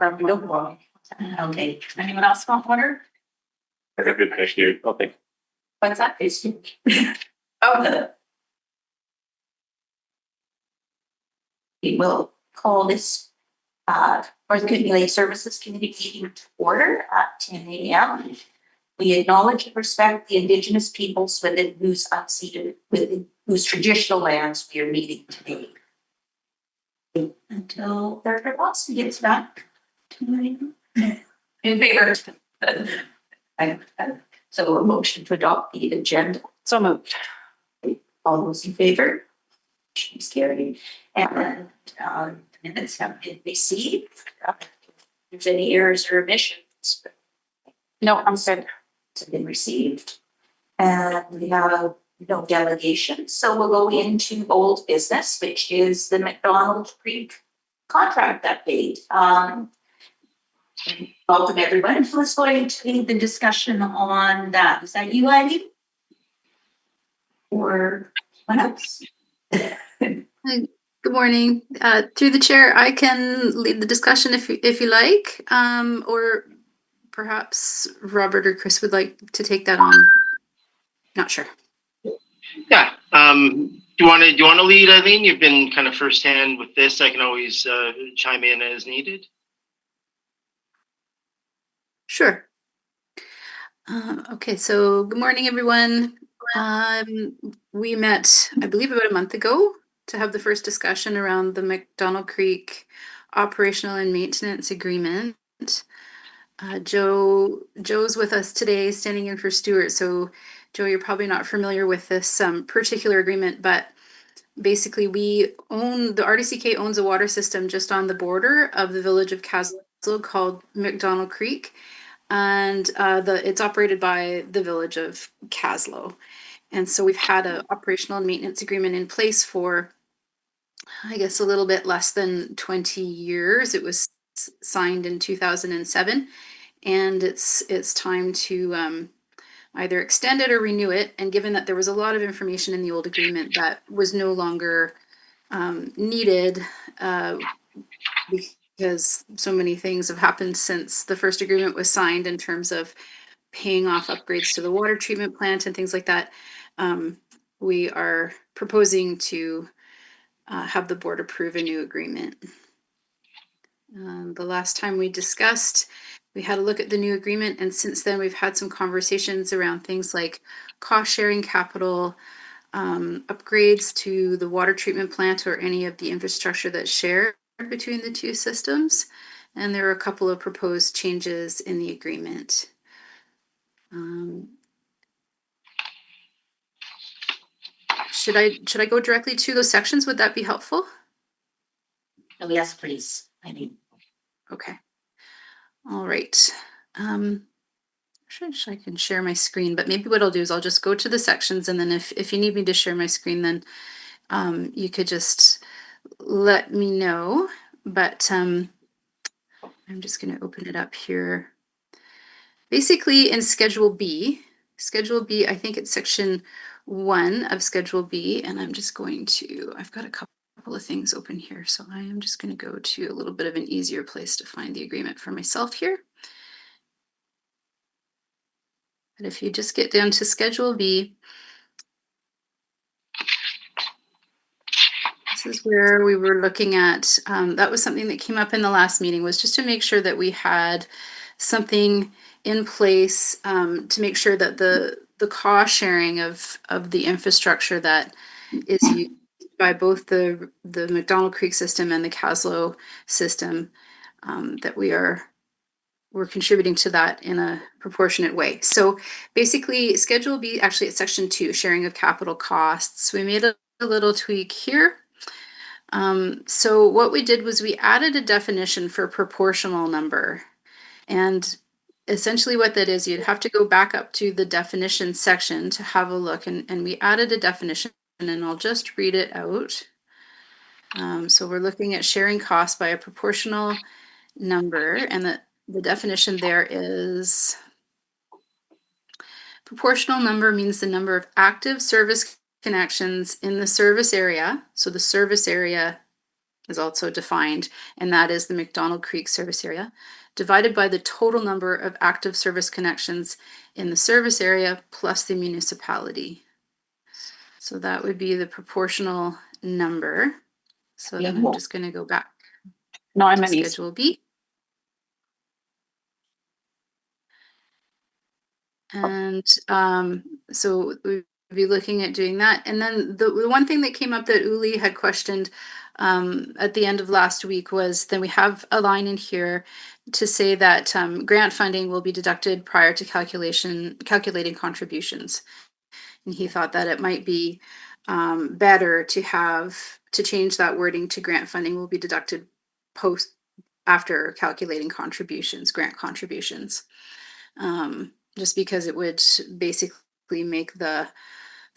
Okay, anyone else want water? I have good fish here. Okay. What's that? Oh. We will call this North Kootenay Services Committee meeting to order at 10 a.m. We acknowledge and respect the Indigenous peoples within whose traditional lands we are meeting today. Until Dr. Watson gets back to in favor. So a motion to adopt the agenda. So moved. All those in favor? She's carried. And the minutes have been received. If there's any errors or omissions. No, I'm good. Have been received. And we have no delegation. So we'll go into old business, which is the McDonald Creek contract update. Welcome everyone. Who's going to lead the discussion on that? Is that you, Ivy? Or what else? Good morning. Through the chair, I can lead the discussion if you like, or perhaps Robert or Chris would like to take that on. Not sure. Yeah. Do you want to lead, Eileen? You've been kind of firsthand with this. I can always chime in as needed. Sure. Okay. So good morning, everyone. We met, I believe, about a month ago to have the first discussion around the McDonald Creek operational and maintenance agreement. Joe's with us today, standing in for Stuart. So, Joe, you're probably not familiar with this particular agreement, but basically, the RDCK owns a water system just on the border of the Village of Kaslo called McDonald Creek, and it's operated by the Village of Kaslo. And so we've had an operational and maintenance agreement in place for, I guess, a little bit less than 20 years. It was signed in 2007, and it's time to either extend it or renew it. And given that there was a lot of information in the old agreement that was no longer needed because so many things have happened since the first agreement was signed in terms of paying off upgrades to the water treatment plant and things like that, we are proposing to have the board approve a new agreement. The last time we discussed, we had a look at the new agreement, and since then we've had some conversations around things like cost sharing capital, upgrades to the water treatment plant or any of the infrastructure that's shared between the two systems. And there are a couple of proposed changes in the agreement. Should I go directly to those sections? Would that be helpful? Oh, yes, please. Okay. All right. I'm sure I can share my screen, but maybe what I'll do is I'll just go to the sections, and then if you need me to share my screen, then you could just let me know. But I'm just going to open it up here. Basically, in Schedule B, I think it's section 1 of Schedule B, and I'm just going to, I've got a couple of things open here, so I am just going to go to a little bit of an easier place to find the agreement for myself here. But if you just get down to Schedule B, this is where we were looking at, that was something that came up in the last meeting, was just to make sure that we had something in place to make sure that the cost sharing of the infrastructure that is used by both the McDonald Creek system and the Kaslo system, that we're contributing to that in a proportionate way. So basically, Schedule B, actually it's section 2, sharing of capital costs. We made a little tweak here. So what we did was we added a definition for proportional number. And essentially what that is, you'd have to go back up to the definition section to have a look. And we added a definition, and I'll just read it out. So we're looking at sharing costs by a proportional number, and the definition there is proportional number means the number of active service connections in the service area. So the service area is also defined, and that is the McDonald Creek service area divided by the total number of active service connections in the service area plus the municipality. So that would be the proportional number. So then I'm just going to go back No, I'm to an east. Schedule B. And so we'd be looking at doing that. And then the one thing that came up that Uli had questioned at the end of last week was then we have a line in here to say that grant funding will be deducted prior to calculating contributions. And he thought that it might be better to change that wording to grant funding will be deducted after calculating grant contributions. Just because it would basically make the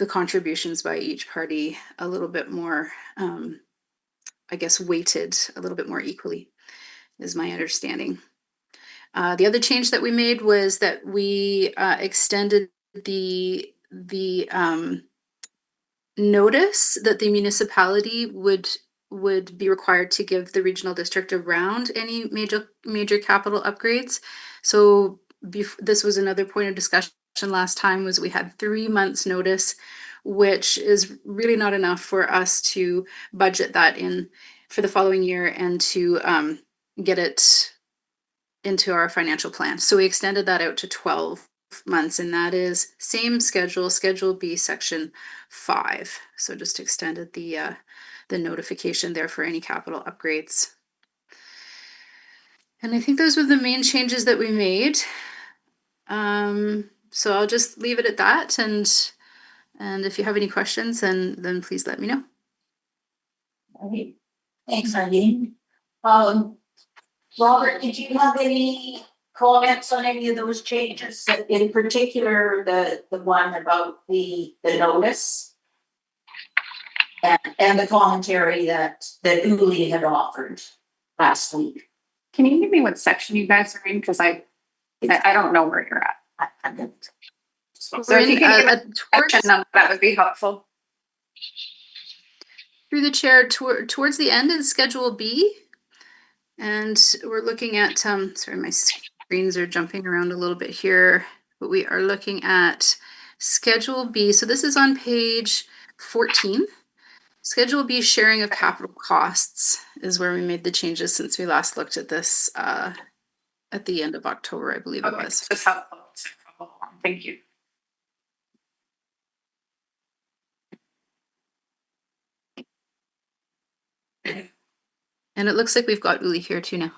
contributions by each party a little bit more, I guess, weighted a little bit more equally, is my understanding. The other change that we made was that we extended the notice that the municipality would be required to give the regional district around any major capital upgrades. So this was another point of discussion last time, was we had 3 months notice, which is really not enough for us to budget that in for the following year and to get it into our financial plan. So we extended that out to 12 months, and that is same Schedule B, Section 5. So just extended the notification there for any capital upgrades. And I think those were the main changes that we made. So I'll just leave it at that, and if you have any questions, then please let me know. All right. Thanks, Eileen. Robert, did you have any comments on any of those changes? In particular, the one about the notice and the commentary that Uli had offered last week. Can you give me what section you guys are in? Because I don't know where you're at. So if you can give a section number, that would be helpful. Through the chair, towards the end is Schedule B. And we're looking at, sorry, my screens are jumping around a little bit here, but we are looking at Schedule B. So this is on page 14. Schedule B, sharing of capital costs, is where we made the changes since we last looked at this at the end of October, I believe it was. That's helpful. Thank you. And it looks like we've got Uli here too now.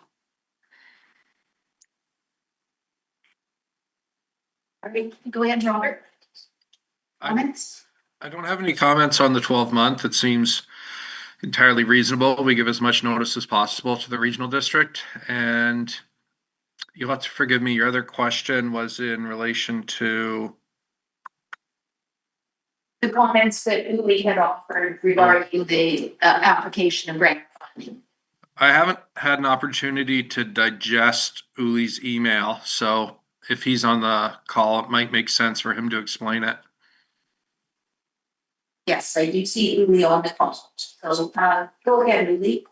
All right, go ahead, Robert. Comments? I don't have any comments on the 12-month. It seems entirely reasonable. We give as much notice as possible to the regional district. And you'll have to forgive me, your other question was in relation to The comments that Uli had offered regarding the application of grant funding. I haven't had an opportunity to digest Uli's email, so if he's on the call, it might make sense for him to explain it. Yes, I do see Uli on the call. So go ahead, Uli.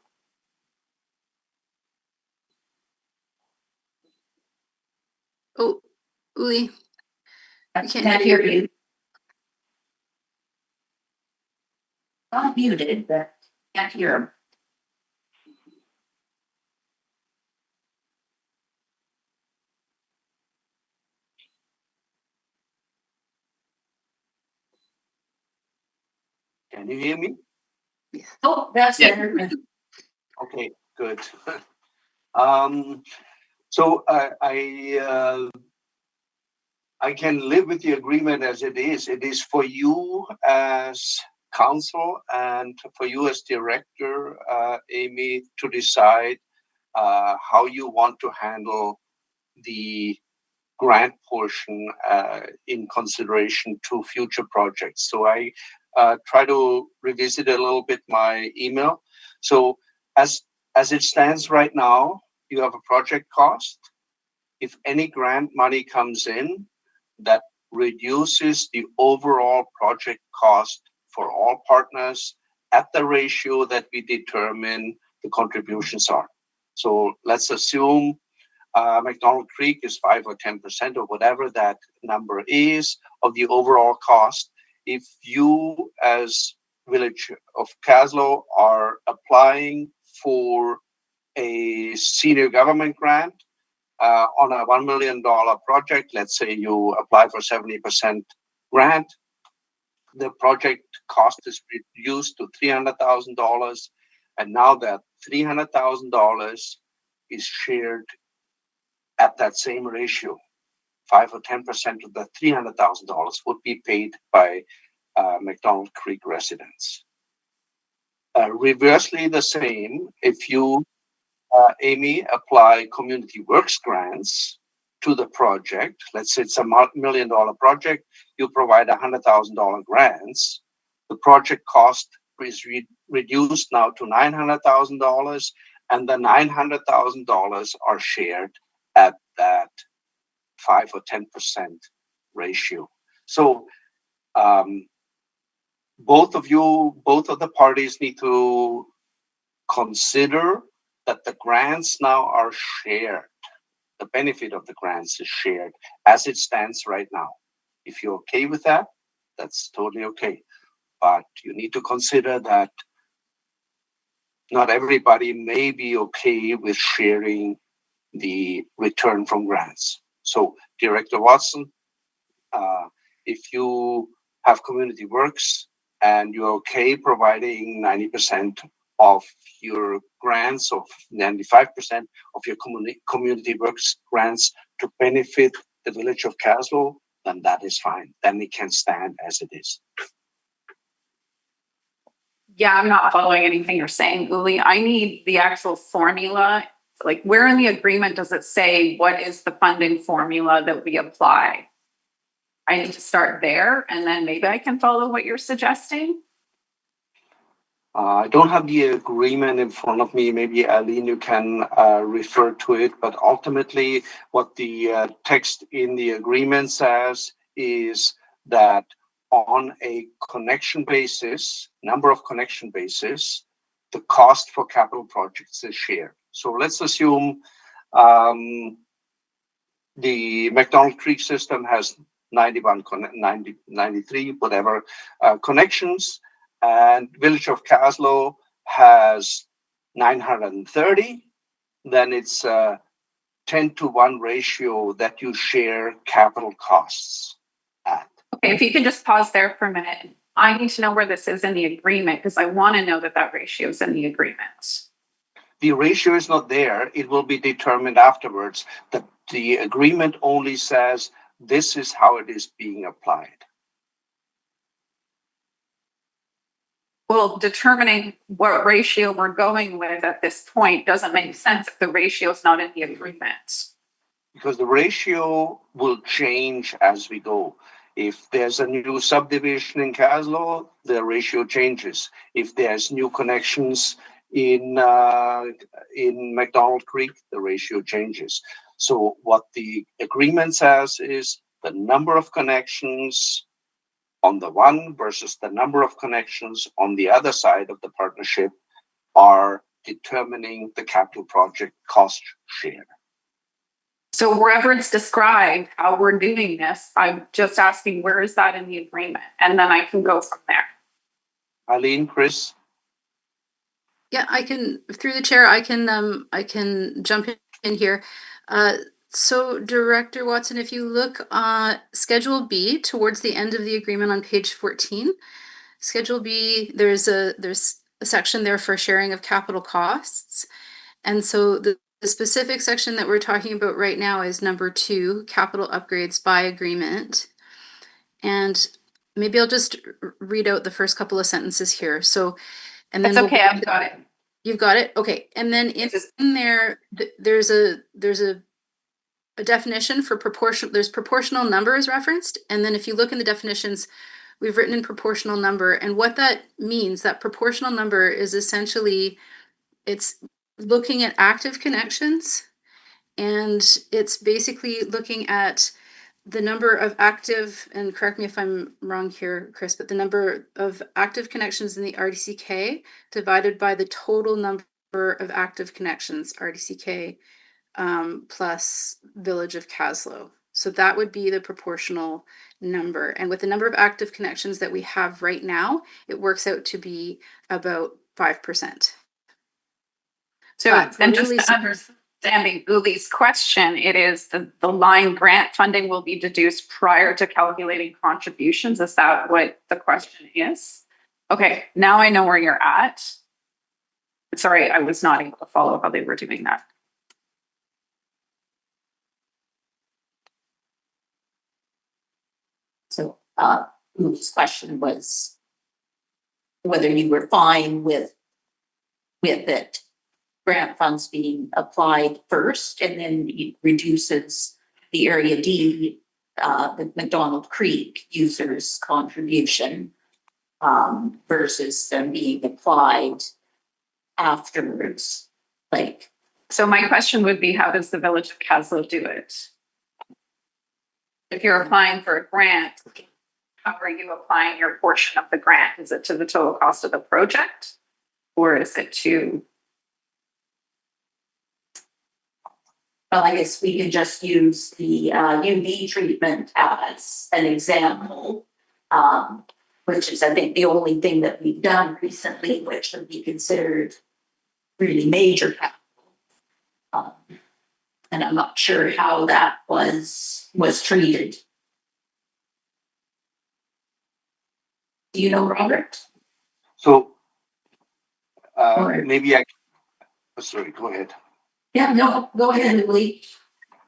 Oh, Uli, I can't hear you. Not muted, but can't hear him. Can you hear me? Oh, that's better. Okay, good. So I can live with the agreement as it is. It is for you as council and for you as director, Amy, to decide how you want to handle the grant portion in consideration to future projects. So I try to revisit a little bit my email. So as it stands right now, you have a project cost. If any grant money comes in, that reduces the overall project cost for all partners at the ratio that we determine the contributions are. So let's assume McDonald Creek is 5 or 10% or whatever that number is of the overall cost. If you as Village of Kaslo are applying for a senior government grant on a $1 million project, let's say you apply for 70% grant, the project cost is reduced to $300,000, and now that $300,000 is shared at that same ratio. 5 or 10% of the $300,000 would be paid by McDonald Creek residents. Reversely, the same if you, Amy, apply community works grants to the project. Let's say it's a $1 million project. You provide $100,000 grants. The project cost is reduced now to $900,000, and the $900,000 are shared at that 5 or 10% ratio. So both of the parties need to consider that the grants now are shared. The benefit of the grants is shared as it stands right now. If you're okay with that, that's totally okay. But you need to consider that not everybody may be okay with sharing the return from grants. So, Director Watson, if you have community works and you're okay providing 90% of your grants, of 95% of your community works grants to benefit the Village of Kaslo, then that is fine. Then it can stand as it is. Yeah, I'm not following anything you're saying, Uli. I need the actual formula. Like, where in the agreement does it say what is the funding formula that we apply? I need to start there, and then maybe I can follow what you're suggesting. I don't have the agreement in front of me. Maybe Aline, you can refer to it. But ultimately, what the text in the agreement says is that on a connection basis, number of connection basis, the cost for capital projects is shared. So let's assume the McDonald Creek system has 93, whatever, connections, and Village of Kaslo has 930, then it's a 10-to-1 ratio that you share capital costs at. Okay, if you can just pause there for a minute. I need to know where this is in the agreement because I want to know that that ratio is in the agreement. The ratio is not there. It will be determined afterwards. The agreement only says this is how it is being applied. Well, determining what ratio we're going with at this point doesn't make sense if the ratio is not in the agreement. Because the ratio will change as we go. If there's a new subdivision in Kaslo, the ratio changes. If there's new connections in McDonald Creek, the ratio changes. So what the agreement says is the number of connections on the one versus the number of connections on the other side of the partnership are determining the capital project cost share. So wherever it's described how we're doing this, I'm just asking where is that in the agreement? And then I can go from there. Eileen, Chris? Yeah, I can, through the chair, I can jump in here. So Director Watson, if you look Schedule B towards the end of the agreement on page 14, Schedule B, there's a section there for sharing of capital costs. And so the specific section that we're talking about right now is number 2, capital upgrades by agreement. And maybe I'll just read out the first couple of sentences here. So, and then That's okay, I've got it. You've got it? Okay. And then in there, there's a definition for proportional. There's proportional number is referenced. And then if you look in the definitions, we've written in proportional number. And what that means, that proportional number is essentially, it's looking at active connections. And it's basically looking at the number of active, and correct me if I'm wrong here, Chris, but the number of active connections in the RDCK divided by the total number of active connections, RDCK, plus Village of Kaslo. So that would be the proportional number. And with the number of active connections that we have right now, it works out to be about 5%. So But then we're just really to understanding Uli's question, it is the line grant funding will be deduced prior to calculating contributions. Is that what the question is? Okay, now I know where you're at. Sorry, I was not able to follow how they were doing that. So, Uli's question was whether you were fine with it, grant funds being applied first, and then it reduces the Area D, the McDonald Creek users' contribution, versus them being applied afterwards. Like, So my question would be, how does the Village of Kaslo do it? If you're applying for a grant, how are you applying your portion of the grant? Is it to the total cost of the project? Or is it to? well, I guess we can just use the UV treatment as an example, which is, I think, the only thing that we've done recently, which would be considered really major capital. And I'm not sure how that was treated. Do you know, Robert? So Or- maybe sorry, go ahead. Yeah, no, go ahead, Lee.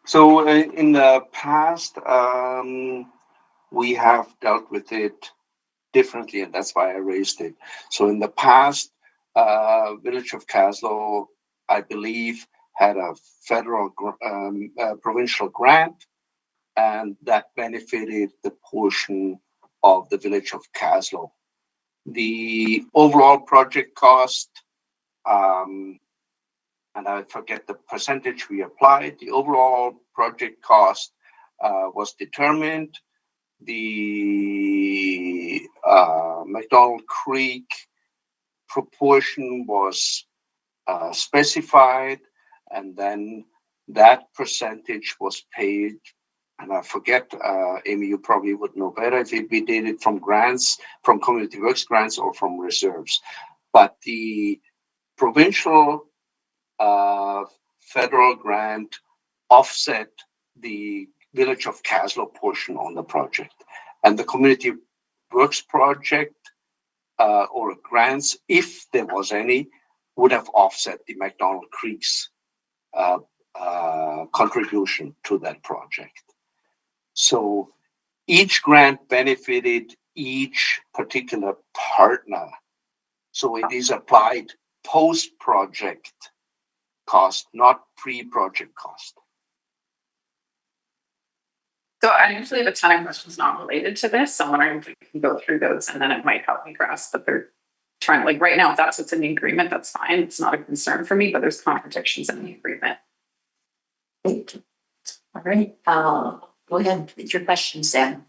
So in the past, we have dealt with it differently, and that's why I raised it. So in the past, Village of Kaslo, I believe, had a federal provincial grant, and that benefited the portion of the Village of Kaslo. The overall project cost, and I forget the percentage we applied, the overall project cost was determined. The McDonald Creek proportion was specified, and then that percentage was paid. And I forget, Amy, you probably would know better if we did it from grants, from Community Works grants, or from reserves. But the provincial federal grant offset the Village of Kaslo portion on the project. And the Community Works project or grants, if there was any, would have offset the McDonald Creek's contribution to that project. So each grant benefited each particular partner. So it is applied post-project cost, not pre-project cost. So I actually have a ton of questions not related to this. So I'm wondering if we can go through those and then it might help me grasp that they're trying, like right now, if that's what's in the agreement, that's fine. It's not a concern for me, but there's contradictions in the agreement. All right, go ahead with your question, Sam.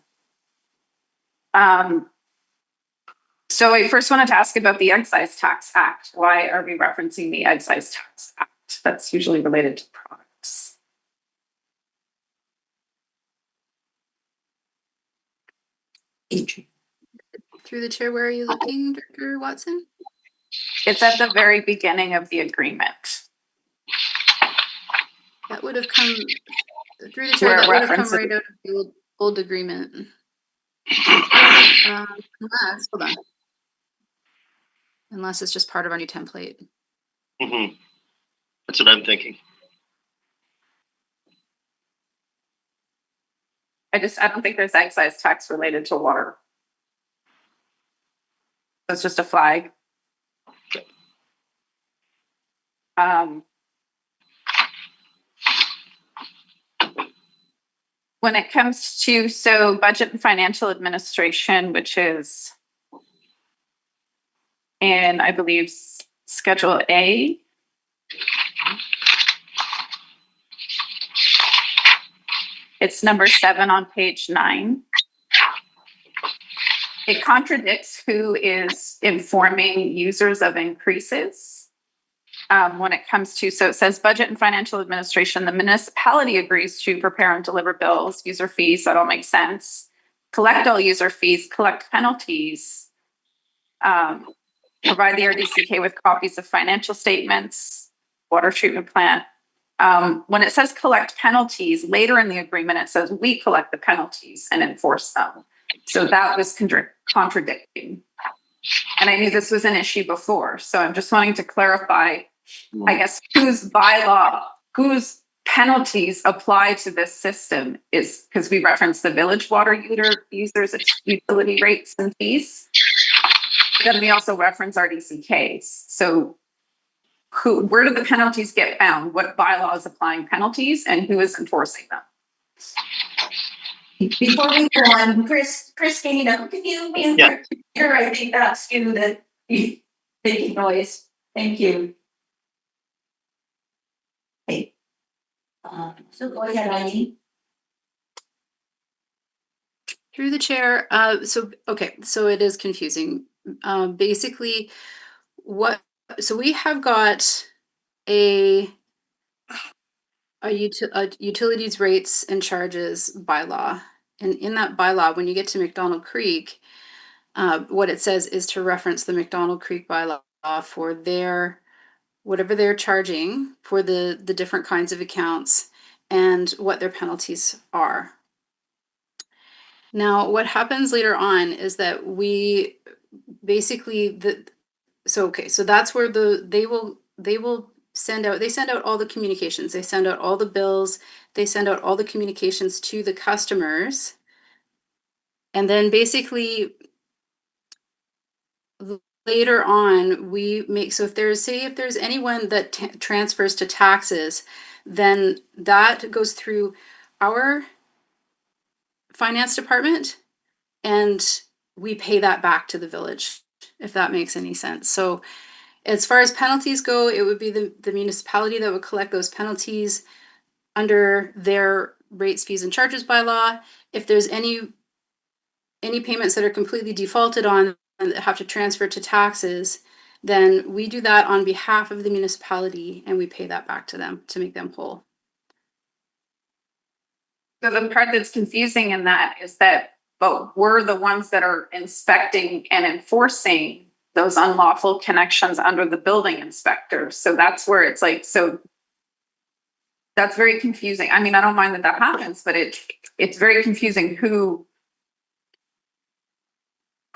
So I first wanted to ask about the Excise Tax Act. Why are we referencing the Excise Tax Act? That's usually related to products. Through the chair, where are you looking, Director Watson? It's at the very beginning of the agreement. That would have come through the chair. Where it That would have come references- right out of the old agreement. Unless, hold on. Unless it's just part of our new template. Mm-hmm. That's what I'm thinking. I don't think there's excise tax related to water. It's just a flag. When it comes to, so budget and financial administration, which is in, I believe, Schedule A. It's number 7 on page 9. It contradicts who is informing users of increases. when it comes to, so it says budget and financial administration, the municipality agrees to prepare and deliver bills, user fees, that all makes sense. Collect all user fees, collect penalties. Provide the RDCK with copies of financial statements, water treatment plant. When it says collect penalties, later in the agreement, it says we collect the penalties and enforce them. So that was contradicting. And I knew this was an issue before. So I'm just wanting to clarify, I guess, whose bylaw, whose penalties apply to this system is because we reference the village water users, utility rates and fees. Then we also reference RDCKs. So where do the penalties get found? What bylaw is applying penalties and who is enforcing them? Before we go on, Chris, can you mute your computer? I think that's you that making noise. Thank you. Okay. So go ahead, Eileen. Through the chair. So it is confusing. Basically, so we have got a utilities rates and charges bylaw, and in that bylaw, when you get to McDonald Creek, what it says is to reference the McDonald Creek bylaw for whatever they're charging for the different kinds of accounts and what their penalties are. Now, what happens later on is that we basically so that's where they will send out all the communications. They send out all the bills. They send out all the communications to the customers. And then basically later on, we make, so if there's anyone that transfers to taxes, then that goes through our finance department and we pay that back to the village, if that makes any sense. So as far as penalties go, it would be the municipality that would collect those penalties under their rates, fees, and charges bylaw. If there's any payments that are completely defaulted on and that have to transfer to taxes, then we do that on behalf of the municipality and we pay that back to them to make them whole. So the part that's confusing in that is that, but we're the ones that are inspecting and enforcing those unlawful connections under the building inspector. So that's where it's like, so that's very confusing. I mean, I don't mind that happens, but it's very confusing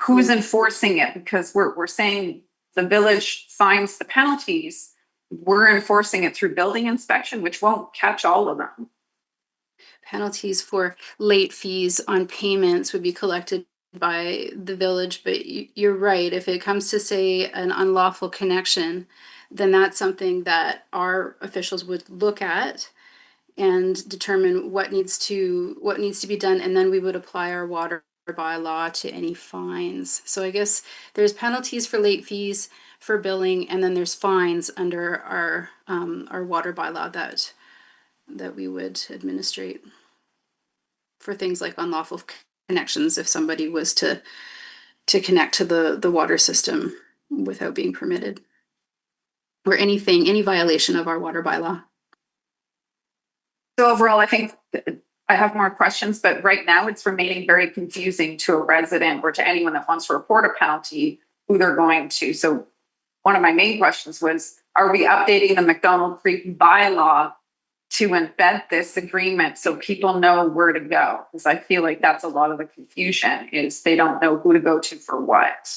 who's enforcing it, because we're saying the village signs the penalties. We're enforcing it through building inspection, which won't catch all of them. Penalties for late fees on payments would be collected by the village, but you're right. If it comes to, say, an unlawful connection, then that's something that our officials would look at and determine what needs to be done, and then we would apply our water bylaw to any fines. So I guess there's penalties for late fees for billing, and then there's fines under our water bylaw that we would administrate for things like unlawful connections if somebody was to connect to the water system without being permitted, or any violation of our water bylaw. So overall, I think I have more questions, but right now it's remaining very confusing to a resident or to anyone that wants to report a penalty, who they're going to. So one of my main questions was, are we updating the McDonald Creek bylaw to embed this agreement so people know where to go? Because I feel like that's a lot of the confusion, is they don't know who to go to for what.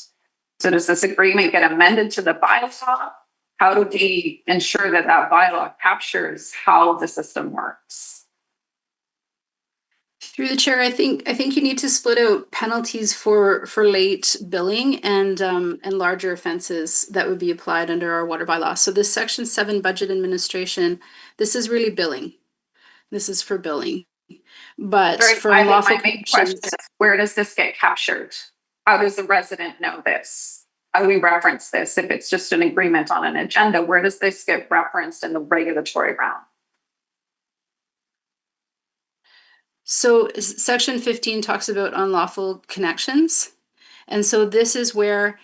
So does this agreement get amended to the bylaw? How do we ensure that bylaw captures how the system works? Through the chair, I think you need to split out penalties for late billing and larger offenses that would be applied under our water bylaw. So this Section 7 budget administration, this is really billing. This is for billing. But for unlawful my main question is, where does this get captured? How does the resident know this? How do we reference this? If it's just an agreement on an agenda, where does this get referenced in the regulatory realm? So Section 15 talks about unlawful connections. And so this is where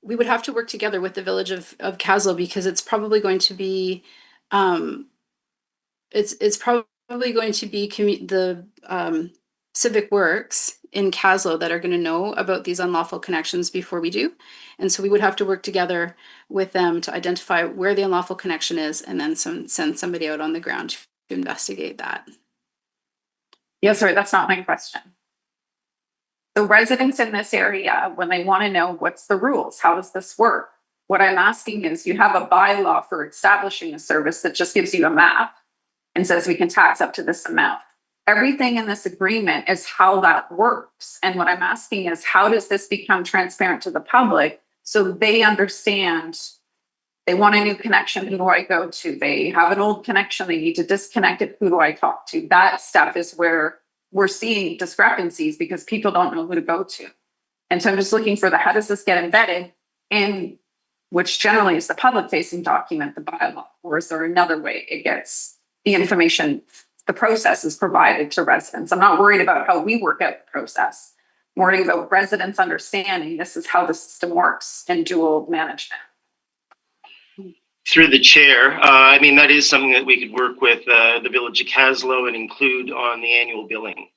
we would have to work together with the Village of Kaslo, because it's probably going to be, it's probably going to be the Civic Works in Kaslo that are going to know about these unlawful connections before we do. And so we would have to work together with them to identify where the unlawful connection is, and then send somebody out on the ground to investigate that. Yes, sorry, that's not my question. The residents in this area, when they want to know what's the rules, how does this work? What I'm asking is, you have a bylaw for establishing a service that just gives you a map and says we can tax up to this amount. Everything in this agreement is how that works. And what I'm asking is, how does this become transparent to the public so they understand? They want a new connection, who do I go to? They have an old connection, they need to disconnect it, who do I talk to? That stuff is where we're seeing discrepancies, because people don't know who to go to. And so I'm just looking for how does this get embedded in, which generally is the public facing document, the bylaw, or is there another way it gets the information, the process is provided to residents? I'm not worried about how we work out the process. I'm worried about residents understanding this is how the system works in dual management. Through the chair, I mean, that is something that we could work with the Village of Kaslo and include on the annual billing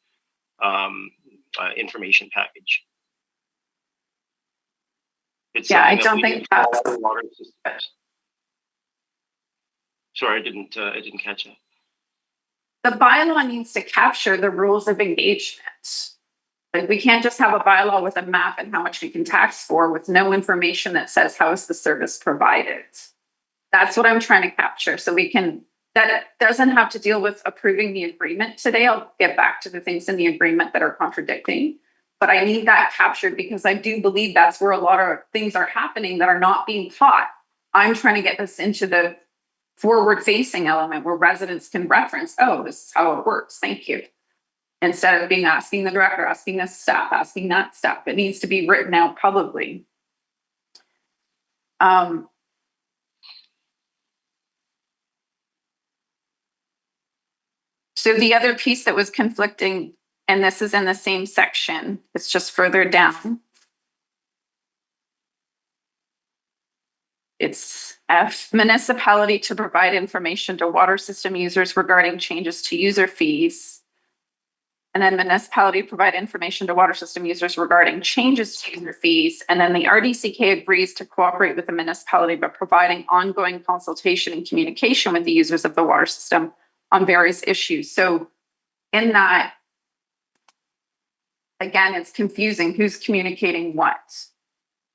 information package. It's Yeah, I something that don't we think do for all that's the water systems. Sorry, I didn't catch that. the bylaw needs to capture the rules of engagement. Like, we can't just have a bylaw with a map and how much we can tax for with no information that says how is the service provided. That's what I'm trying to capture. So we can, that doesn't have to deal with approving the agreement today. I'll get back to the things in the agreement that are contradicting, but I need that captured because I do believe that's where a lot of things are happening that are not being taught. I'm trying to get this into the forward facing element where residents can reference, oh, this is how it works. Thank you. Instead of being asking the director, asking this staff, asking that staff, it needs to be written out publicly. So the other piece that was conflicting, and this is in the same section, it's just further down. It's F, municipality to provide information to water system users regarding changes to user fees. And then municipality provide information to water system users regarding changes to user fees. And then the RDCK agrees to cooperate with the municipality by providing ongoing consultation and communication with the users of the water system on various issues. So in that, again, it's confusing who's communicating what.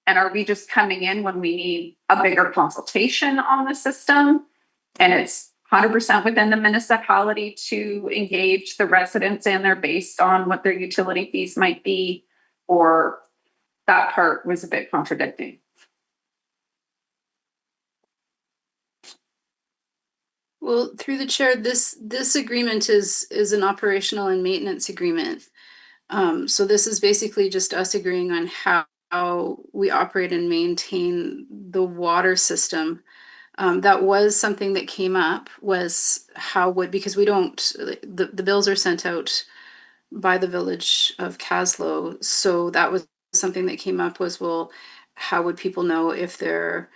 And are we just coming in when we need a bigger consultation on the system? And it's 100% within the municipality to engage the residents and they're based on what their utility fees might be, or that part was a bit contradicting. Well, through the chair, this agreement is an operational and maintenance agreement. So this is basically just us agreeing on how we operate and maintain the water system. That was something that came up, was how would, because we don't, the bills are sent out by the Village of Kaslo. So that was something that came up was, well, how would people know if their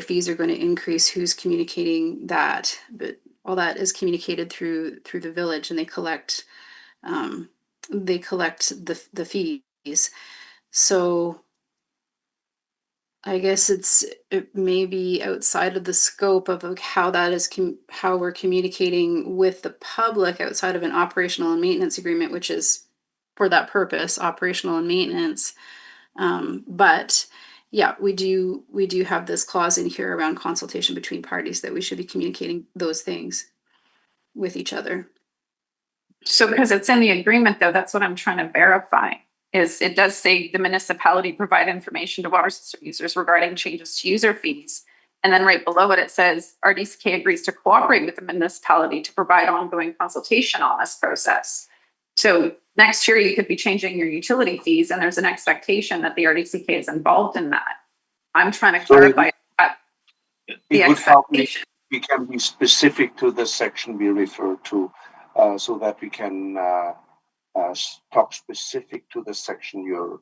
fees are going to increase, who's communicating that? But all that is communicated through the village, and they collect the fees. So I guess it may be outside of the scope of how that is how we're communicating with the public outside of an operational and maintenance agreement, which is for that purpose, operational and maintenance. But yeah, we do have this clause in here around consultation between parties that we should be communicating those things with each other. So because it's in the agreement though, that's what I'm trying to verify. Is it does say the municipality provide information to water system users regarding changes to user fees. And then right below it, it says RDCK agrees to cooperate with the municipality to provide ongoing consultation on this process. So next year you could be changing your utility fees and there's an expectation that the RDCK is involved in that. I'm trying to clarify that. It would help if we can be specific to the section we refer to, so that we can talk specific to the section you're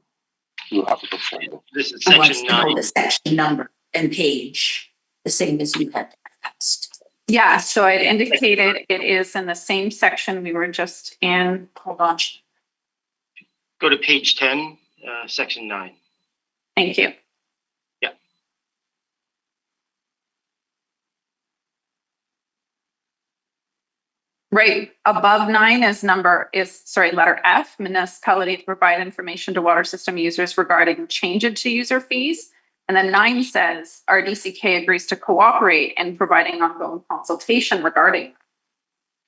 You have to confirm it. This is I want section to know 9. the section number and page, the same as you had asked. Yeah, so it indicated it is in the same section we were just in. Hold on. Go to page 10, section 9. Thank you. Yeah. Right above 9 is letter F, municipality to provide information to water system users regarding changes to user fees. And then 9 says RDCK agrees to cooperate in providing ongoing consultation regarding.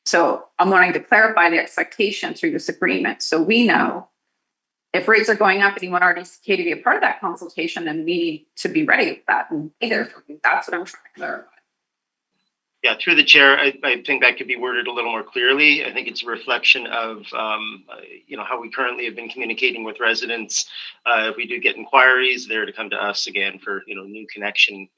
So I'm wanting to clarify the expectation through this agreement. So we know if rates are going up and you want RDCK to be a part of that consultation, then we need to be ready with that and be there for you. That's what I'm trying to clarify. Yeah, through the chair, I think that could be worded a little more clearly. I think it's a reflection of, how we currently have been communicating with residents. If we do get inquiries, they're to come to us again for, new connection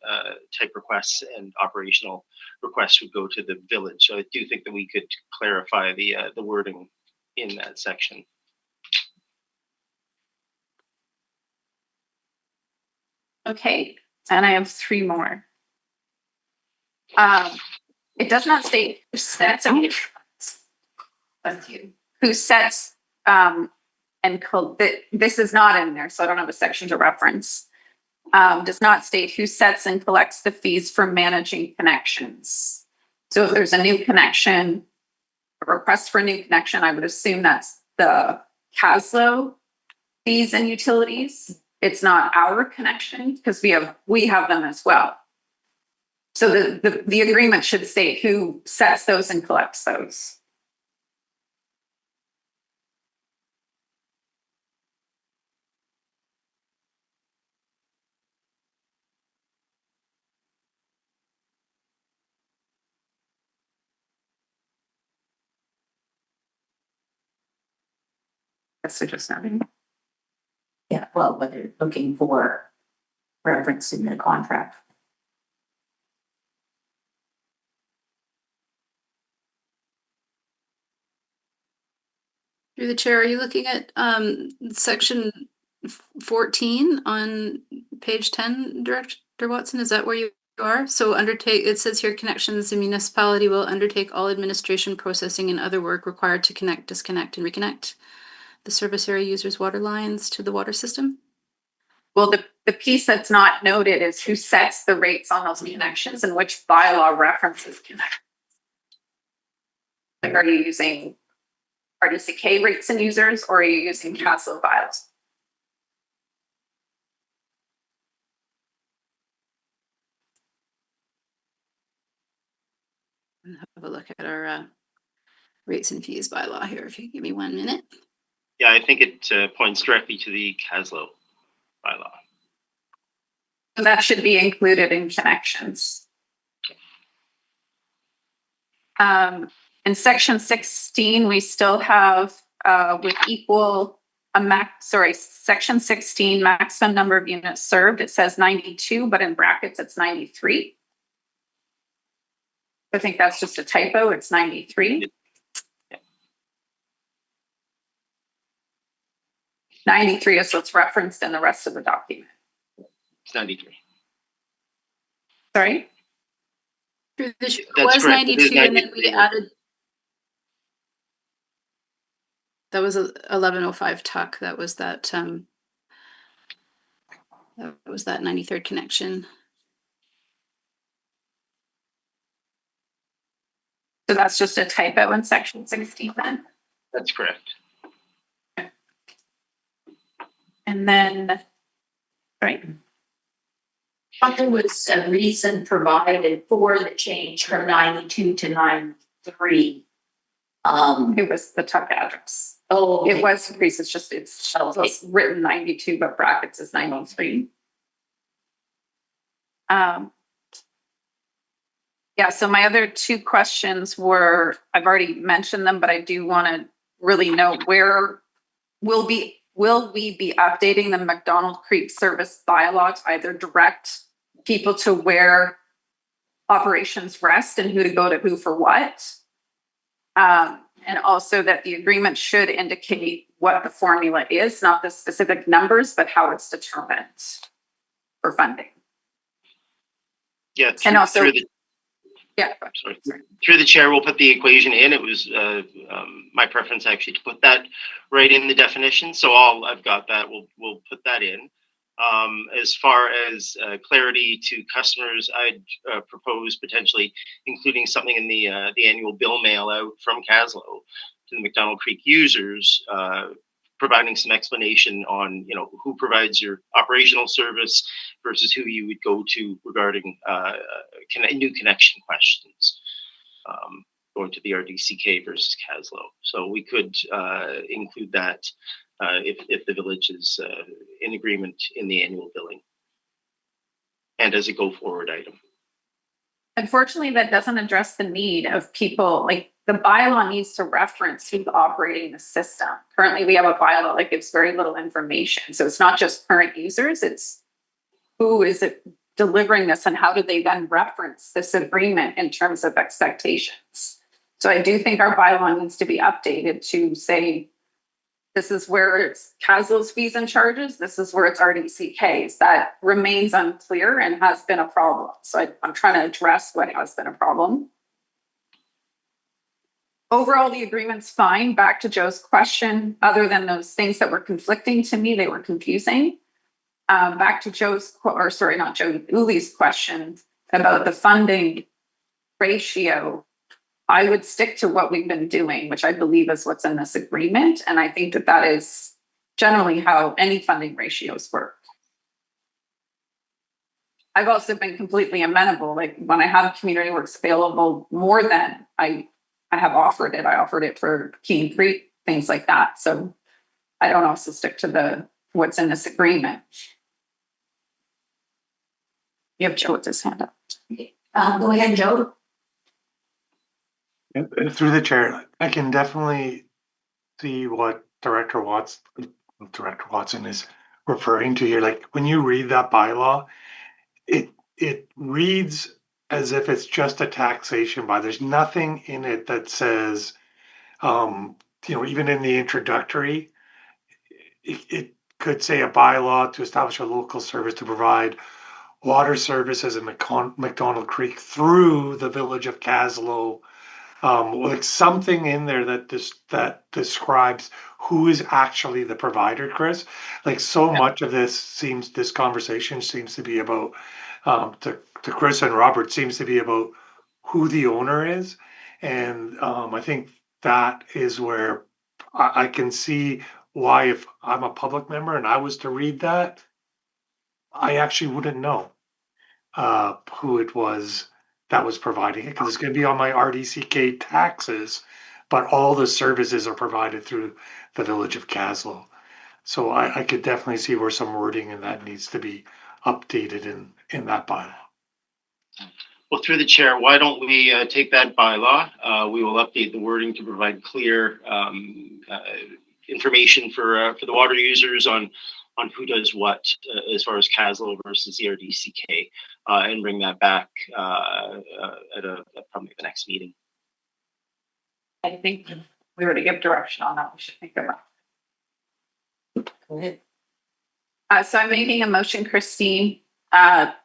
type requests, and operational requests would go to the village. So I do think that we could clarify the wording in that section. Okay, and I have 3 more. It does not state who sets this is not in there, so I don't have a section to reference. Does not state who sets and collects the fees for managing connections. So if there's a new connection, a request for a new connection, I would assume that's the Kaslo fees and utilities. It's not our connection because we have them as well. So the agreement should state who sets those and collects those. That's just nothing. Yeah, well, but they're looking for reference in the contract. Through the chair, are you looking at section 14 on page 10, Director Watson? Is that where you are? So it says here, connections, the municipality will undertake all administration, processing, and other work required to connect, disconnect, and reconnect the service area users' water lines to the water system. Well, the piece that's not noted is who sets the rates on those connections and which bylaw references connect. Like, are you using RDCK rates and users, or are you using Kaslo bylaws? Have a look at our rates and fees bylaw here, if you give me 1 minute. Yeah, I think it points directly to the Kaslo bylaw. And that should be included in connections. In section 16, we still have section 16, maximum number of units served. It says 92, but in brackets, it's 93. I think that's just a typo. It's 93. 93 is what's referenced in the rest of the document. It's 93. Sorry? It That's was correct. 92, and then we added. That was a 1105 tuck. That was that 93rd connection. So that's just a typo in section 16 then? That's correct. And then, right. There was a reason provided for the change from 92 to 93. It was the tuck address. Oh, It was increased. It's written 92, but brackets is 93. Yeah, so my other 2 questions were, I've already mentioned them, but I do want to really know where will we be updating the McDonald Creek service bylaw to either direct people to where operations rest and who to go to who for what? And also that the agreement should indicate what the formula is, not the specific numbers, but how it's determined for funding. Yeah. And also, through the, yeah, sorry. Through the chair, we'll put the equation in. It was my preference actually to put that right in the definition. So I've got that. We'll put that in. As far as clarity to customers, I'd propose potentially including something in the annual bill mail out from Kaslo to the McDonald Creek users, providing some explanation on who provides your operational service versus who you would go to regarding new connection questions. Going to the RDCK versus Kaslo. So we could include that if the village is in agreement in the annual billing and as a go forward item. Unfortunately, that doesn't address the need of people. Like, the bylaw needs to reference who's operating the system. Currently, we have a bylaw that gives very little information. So it's not just current users, it's who is it delivering this and how do they then reference this agreement in terms of expectations. So I do think our bylaw needs to be updated to say, this is where it's Kaslo's fees and charges, this is where it's RDCK's. That remains unclear and has been a problem. So I'm trying to address what has been a problem. Overall, the agreement's fine. Back to Joe's question, other than those things that were conflicting to me, they were confusing. Back to Uli's question about the funding ratio. I would stick to what we've been doing, which I believe is what's in this agreement. And I think that that is generally how any funding ratios work. I've also been completely amenable. Like, when I have community works available more than I have offered it. I offered it for Kootenay Creek, things like that. So I don't also stick to what's in this agreement. You have Joe with his hand up. Go ahead, Joe. Through the chair, I can definitely see what Director Watson is referring to here. Like, when you read that bylaw, it reads as if it's just a taxation by. There's nothing in it that says, even in the introductory, it could say a bylaw to establish a local service to provide water services in McDonald Creek through the Village of Kaslo. Like, something in there that describes who is actually the provider, Chris. Like, so much of this conversation seems to be about, to Chris and Robert, seems to be about who the owner is. And I think that is where I can see why, if I'm a public member and I was to read that, I actually wouldn't know who it was that was providing it, because it's going to be on my RDCK taxes, but all the services are provided through the Village of Kaslo. So I could definitely see where some wording in that needs to be updated in that bylaw. Well, through the chair, why don't we take that bylaw? We will update the wording to provide clear information for the water users on who does what as far as Kaslo versus the RDCK, and bring that back at probably the next meeting. I think we were to give direction on that. We should think about it. Go ahead. So I'm making a motion, Christine, that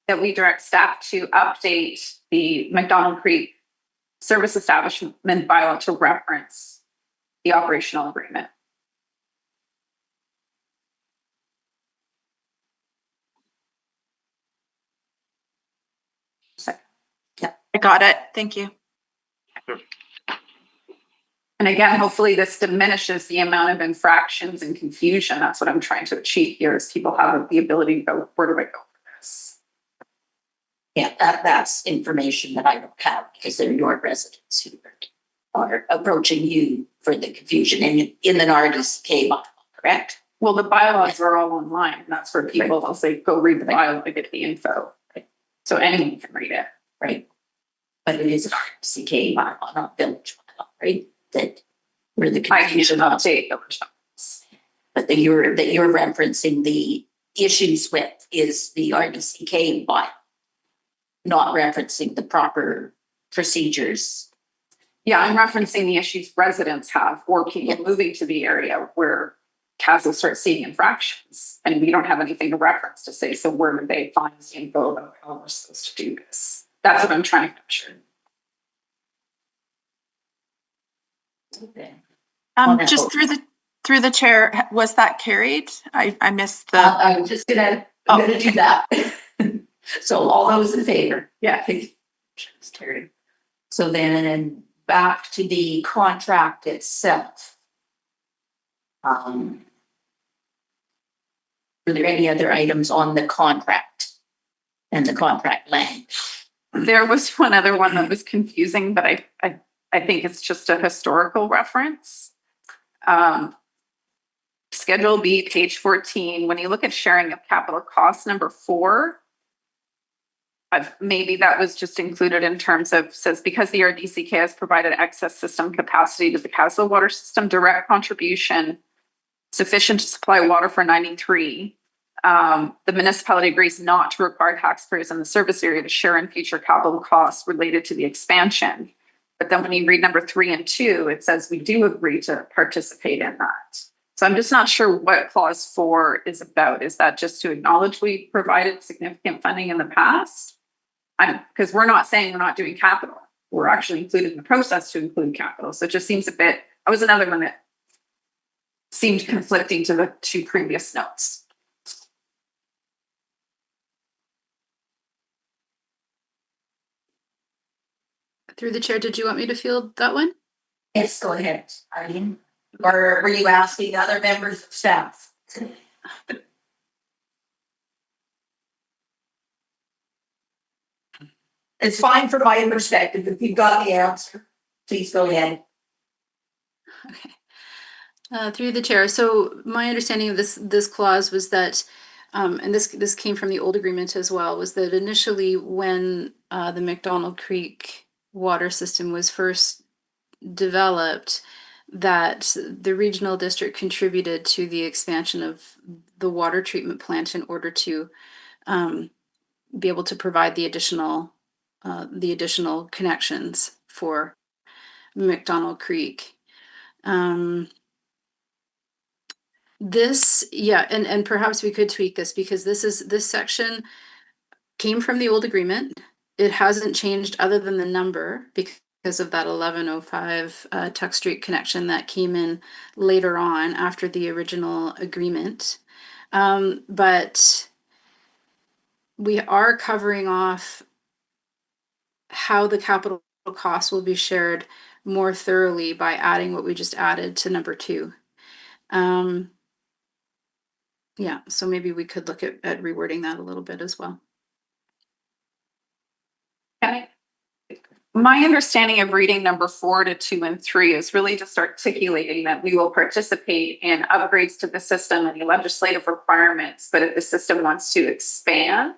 we direct staff to update the McDonald Creek Service Establishment bylaw to reference the operational agreement. I got it. Thank you. And again, hopefully this diminishes the amount of infractions and confusion. That's what I'm trying to achieve here, is people have the ability to go, where do I go for this? Yeah, that's information that I don't have, because they're your residents who are approaching you for the confusion in an RDCK bylaw, correct? Well, the bylaws are all online. And that's where people will say, go read the bylaw to get the info. Right. So anyone can read it. Right. But it is an RDCK bylaw, not village bylaw, right? That where the I can confusion of, update village bylaws. but that you're referencing the issues with is the RDCK bylaw, not referencing the proper procedures Yeah, I'm referencing the issues residents have or people moving to the area where Kaslo starts seeing infractions. And we don't have anything to reference to say, so where do they find the info about how we're supposed to do this? That's what I'm trying to capture. Okay. Just through the chair, was that carried? I missed the. I'm just gonna do that. So all those in favor? Yeah. It's carried. So then back to the contract itself. Are there any other items on the contract and the contract length? There was one other one that was confusing, but I think it's just a historical reference. Schedule B, page 14, when you look at sharing of capital costs, number 4, maybe that was just included in terms of, says, because the RDCK has provided excess system capacity to the Kaslo water system, direct contribution sufficient to supply water for 93. The municipality agrees not to require taxpayers in the service area to share in future capital costs related to the expansion. But then when you read number 3 and 2, it says we do agree to participate in that. So I'm just not sure what clause 4 is about. Is that just to acknowledge we provided significant funding in the past? Because we're not saying we're not doing capital. We're actually included in the process to include capital. So it just seems a bit, that was another one that seemed conflicting to the 2 previous notes. Through the chair, did you want me to field that one? Yes, go ahead, Eileen. Or were you asking other members of staff? It's fine from my perspective. If you've got the answer, please go ahead. Okay. Through the chair. So my understanding of this clause was that, and this came from the old agreement as well, was that initially when the McDonald Creek water system was first developed, that the regional district contributed to the expansion of the water treatment plant in order to be able to provide the additional connections for McDonald Creek. This, yeah, and perhaps we could tweak this because this section came from the old agreement. It hasn't changed other than the number because of that 1105 Tuck Street connection that came in later on after the original agreement. But we are covering off how the capital costs will be shared more thoroughly by adding what we just added to number 2. Yeah, so maybe we could look at rewording that a little bit as well. My understanding of reading number 4 to 2 and 3 is really just articulating that we will participate in upgrades to the system and the legislative requirements, but if the system wants to expand,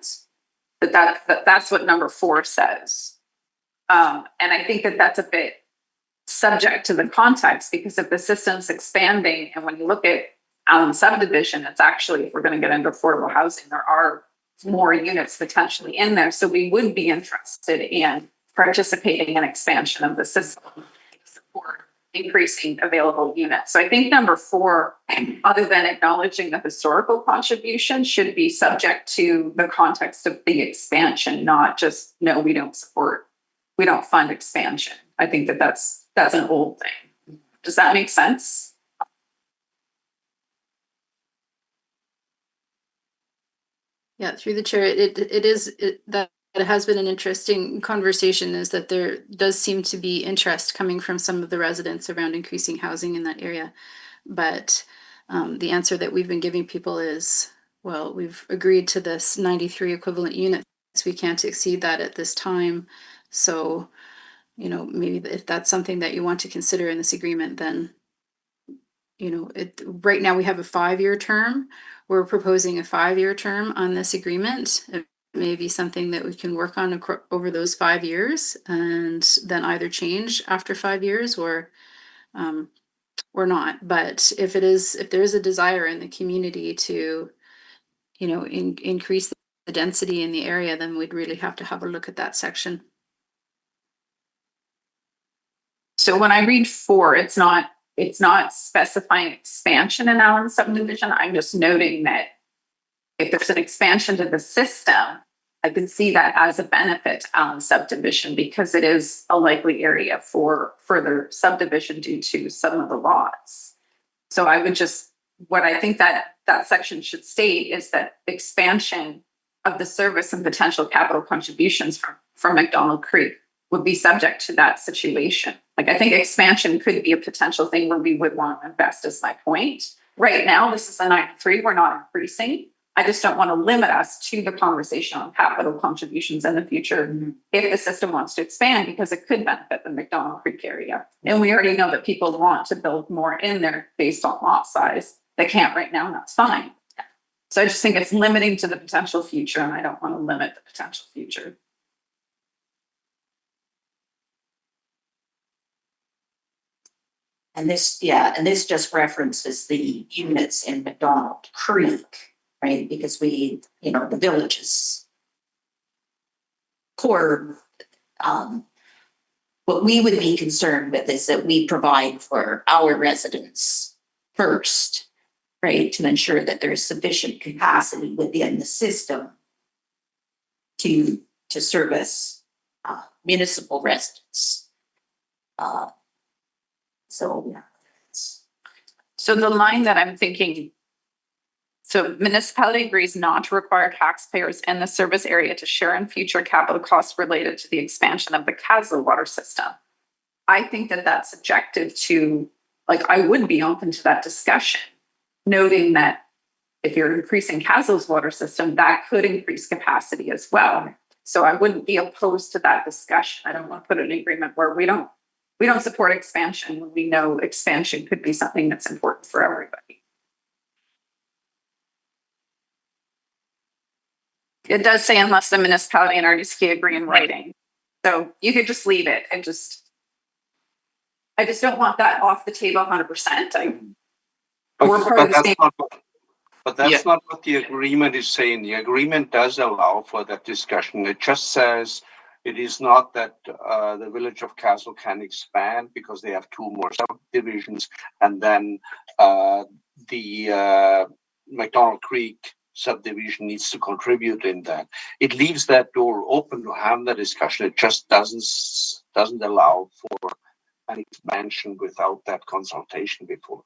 that's what number 4 says. And I think that's a bit subject to the context, because if the system's expanding, and when you look at Allen subdivision, it's actually, if we're going to get into affordable housing, there are more units potentially in there. So we would be interested in participating in expansion of the system to support increasing available units. So I think number 4, other than acknowledging the historical contribution, should be subject to the context of the expansion, not just, no, we don't fund expansion. I think that's an old thing. Does that make sense? Yeah, through the chair, that has been an interesting conversation, is that there does seem to be interest coming from some of the residents around increasing housing in that area. But the answer that we've been giving people is, well, we've agreed to this 93 equivalent units. We can't exceed that at this time. So, maybe if that's something that you want to consider in this agreement, then, right now we have a 5-year term. We're proposing a 5-year term on this agreement. It may be something that we can work on over those 5 years, and then either change after 5 years or not. But if there is a desire in the community to, increase the density in the area, then we'd really have to have a look at that section. So when I read 4, it's not specifying expansion in Allen subdivision. I'm just noting that if there's an expansion to the system, I can see that as a benefit to Allen subdivision because it is a likely area for further subdivision due to some of the lots. So I would just, what I think that section should state is that expansion of the service and potential capital contributions from McDonald Creek would be subject to that situation. Like, I think expansion could be a potential thing where we would want to invest, is my point. Right now, this is a 9.3, we're not increasing. I just don't want to limit us to the conversation on capital contributions in the future if the system wants to expand, because it could benefit the McDonald Creek area. And we already know that people want to build more in there based on lot size. They can't right now, and that's fine. So I just think it's limiting to the potential future, and I don't want to limit the potential future. And this just references the units in McDonald Creek, right? Because the village's core, what we would be concerned with is that we provide for our residents first, right? To ensure that there's sufficient capacity within the system to service municipal residents. So the line that I'm thinking, so municipality agrees not to require taxpayers in the service area to share in future capital costs related to the expansion of the Kaslo water system. I think that that's subjective to, like, I would be open to that discussion, noting that if you're increasing Kaslo's water system, that could increase capacity as well. So I wouldn't be opposed to that discussion. I don't want to put an agreement where we don't support expansion when we know expansion could be something that's important for everybody. It does say unless the municipality and RDCK agree in writing. So you could just leave it and I just don't want that off the table 100%. But that's not what the agreement is saying. The agreement does allow for that discussion. It just says it is not that the Village of Kaslo can expand because they have 2 more subdivisions, and then the McDonald Creek subdivision needs to contribute in that. It leaves that door open to have the discussion. It just doesn't allow for an expansion without that consultation before.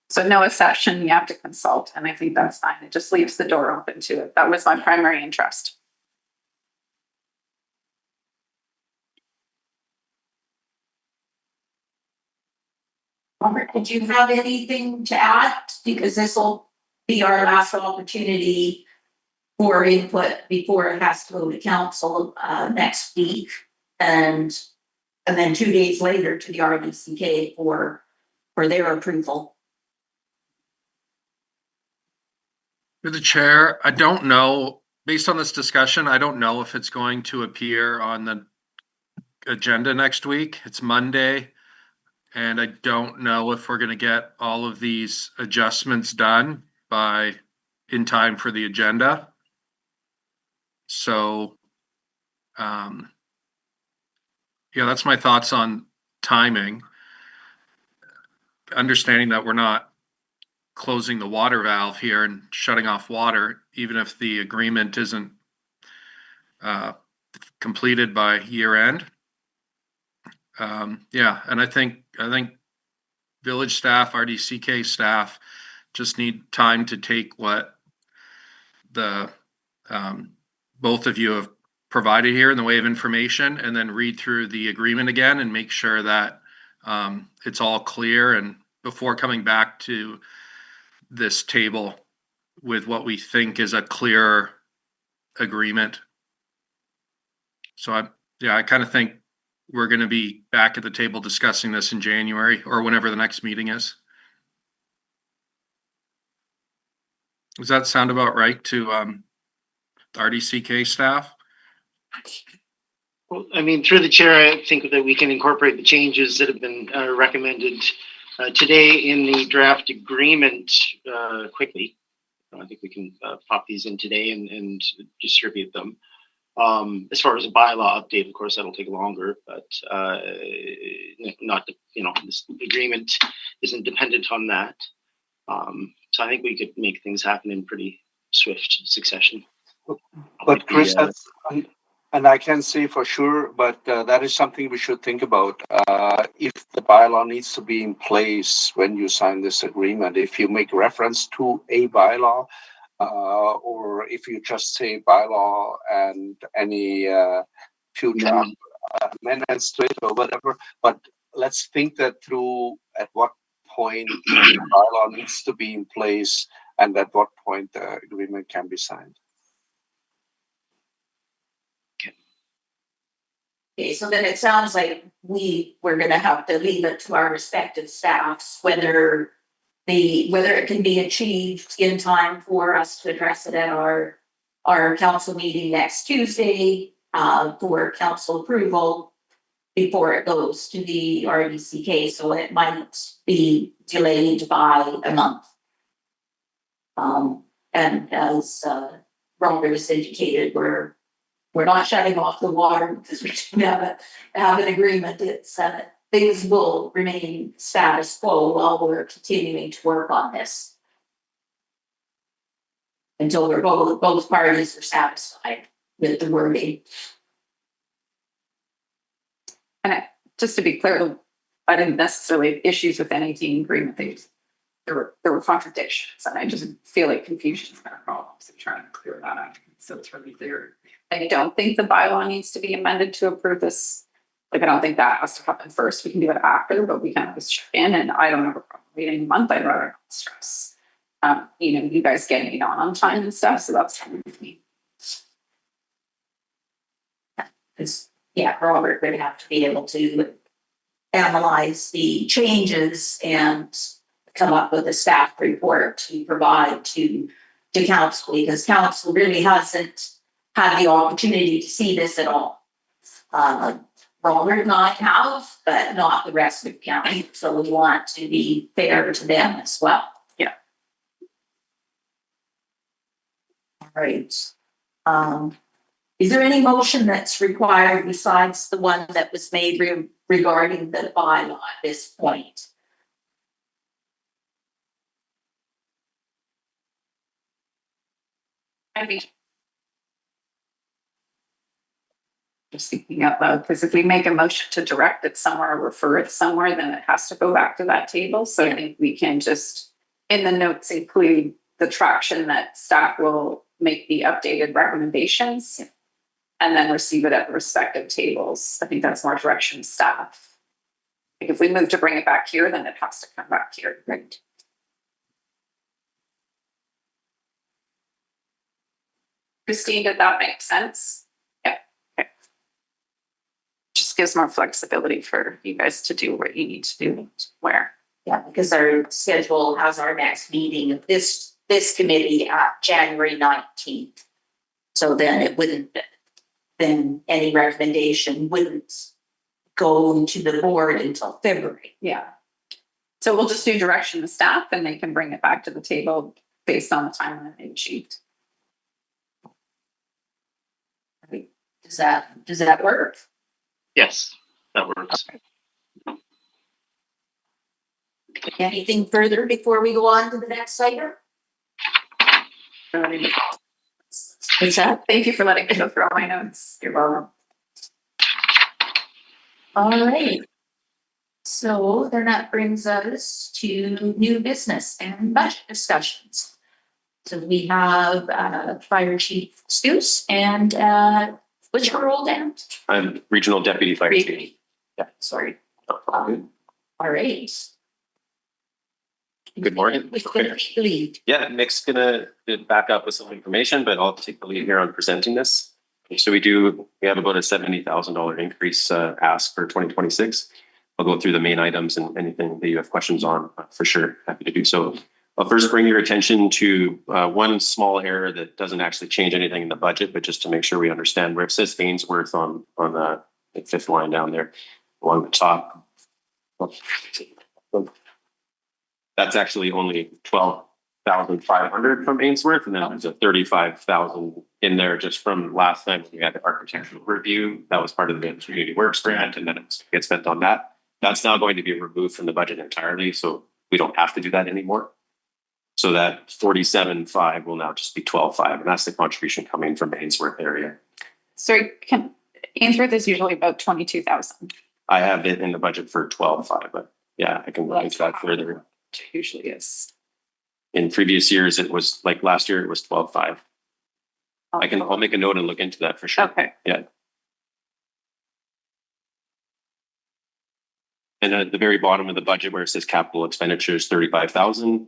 So no exception, you have to consult, and I think that's fine. It just leaves the door open to it. That was my primary interest. Robert, did you have anything to add? Because this will be our last opportunity for input before it has to go to council next week, and then 2 days later to the RDCK for their approval. Through the chair, I don't know, based on this discussion, I don't know if it's going to appear on the agenda next week. It's Monday. And I don't know if we're going to get all of these adjustments done in time for the agenda. So, that's my thoughts on timing. Understanding that we're not closing the water valve here and shutting off water, even if the agreement isn't completed by year end. And I think village staff, RDCK staff just need time to take what the both of you have provided here in the way of information and then read through the agreement again and make sure that it's all clear, and before coming back to this table with what we think is a clear agreement. So I kind of think we're going to be back at the table discussing this in January or whenever the next meeting is. Does that sound about right to the RDCK staff? Well, I mean, through the chair, I think that we can incorporate the changes that have been recommended today in the draft agreement quickly. I think we can pop these in today and distribute them. As far as a bylaw update, of course, that'll take longer, but not, this agreement isn't dependent on that. So I think we could make things happen in pretty swift succession. But Chris, that's, and I can say for sure, but that is something we should think about. If the bylaw needs to be in place when you sign this agreement, if you make reference to a bylaw, or if you just say bylaw and any future amendments to it or whatever, but let's think that through at what point the bylaw needs to be in place and at what point the agreement can be signed. Okay, so then it sounds like we're gonna have to leave it to our respective staffs, whether it can be achieved in time for us to address it at our council meeting next Tuesday, for council approval before it goes to the RDCK, so it might be delayed by a month. And as Robert has indicated, we're not shutting off the water because we have an agreement. It's things will remain status quo while we're continuing to work on this until both parties are satisfied with the wording. And just to be clear, I didn't necessarily have issues with any team agreement. There were contradictions, and I just feel like confusion is kind of problem. So trying to clear that up so it's really clear. I don't think the bylaw needs to be amended to approve this. Like, I don't think that has to happen first. We can do it after, but we can just check in, and I don't have a problem waiting a month. I'd rather not stress. You guys getting it on time and stuff, so that's fine with me. Because Robert would have to be able to analyze the changes and come up with a staff report to provide to council, because council really hasn't had the opportunity to see this at all. Robert and I have, but not the rest of the county. So we want to be fair to them as well. Yeah. All right. Is there any motion that's required besides the one that was made regarding the bylaw at this point? I mean, just thinking out loud, because if we make a motion to direct it somewhere or refer it somewhere, then it has to go back to that table. So I think we can just, in the notes, include the traction that staff will make the updated recommendations and then receive it at the respective tables. I think that's more direction of staff. Like if we move to bring it back here, then it has to come back here, right? Christine, did that make sense? Yeah. Okay. Just gives more flexibility for you guys to do what you need to do where. Yeah, because our schedule has our next meeting of this committee at January 19th. So then then any recommendation wouldn't go to the board until February. Yeah. So we'll just do direction to staff and they can bring it back to the table based on the timeline they achieved. Does that work? Yes, that works. Okay. Anything further before we go on to the next item? Is that? Thank you for letting me go through all my notes. You're welcome. All right. So then that brings us to new business and budget discussions. So we have Fire Chief Stoops and what's your role, Dan? I'm Regional Deputy Fire Chief. Yeah, sorry. All right. Good morning. Lead. Yeah, Nick's gonna back up with some information, but I'll take the lead here on presenting this. So we have about a $70,000 increase ask for 2026. I'll go through the main items and anything that you have questions on, for sure, happy to do so. I'll first bring your attention to one small error that doesn't actually change anything in the budget, but just to make sure we understand where it says Ainsworth on the fifth line down there along the top. That's actually only 12,500 from Ainsworth, and then there's a 35,000 in there just from last time we had the architectural review. That was part of the community works grant, and then it gets spent on that. That's now going to be removed from the budget entirely, so we don't have to do that anymore. So that 47.5 will now just be 12.5, and that's the contribution coming from the Ainsworth area. Sorry, Ainsworth is usually about 22,000. I have it in the budget for 12.5, but yeah, I can look into that further. It usually is. In previous years, it was like last year, it was 12.5. I'll make a note and look into that for sure. Okay. Yeah. And at the very bottom of the budget where it says capital expenditures, 35,000.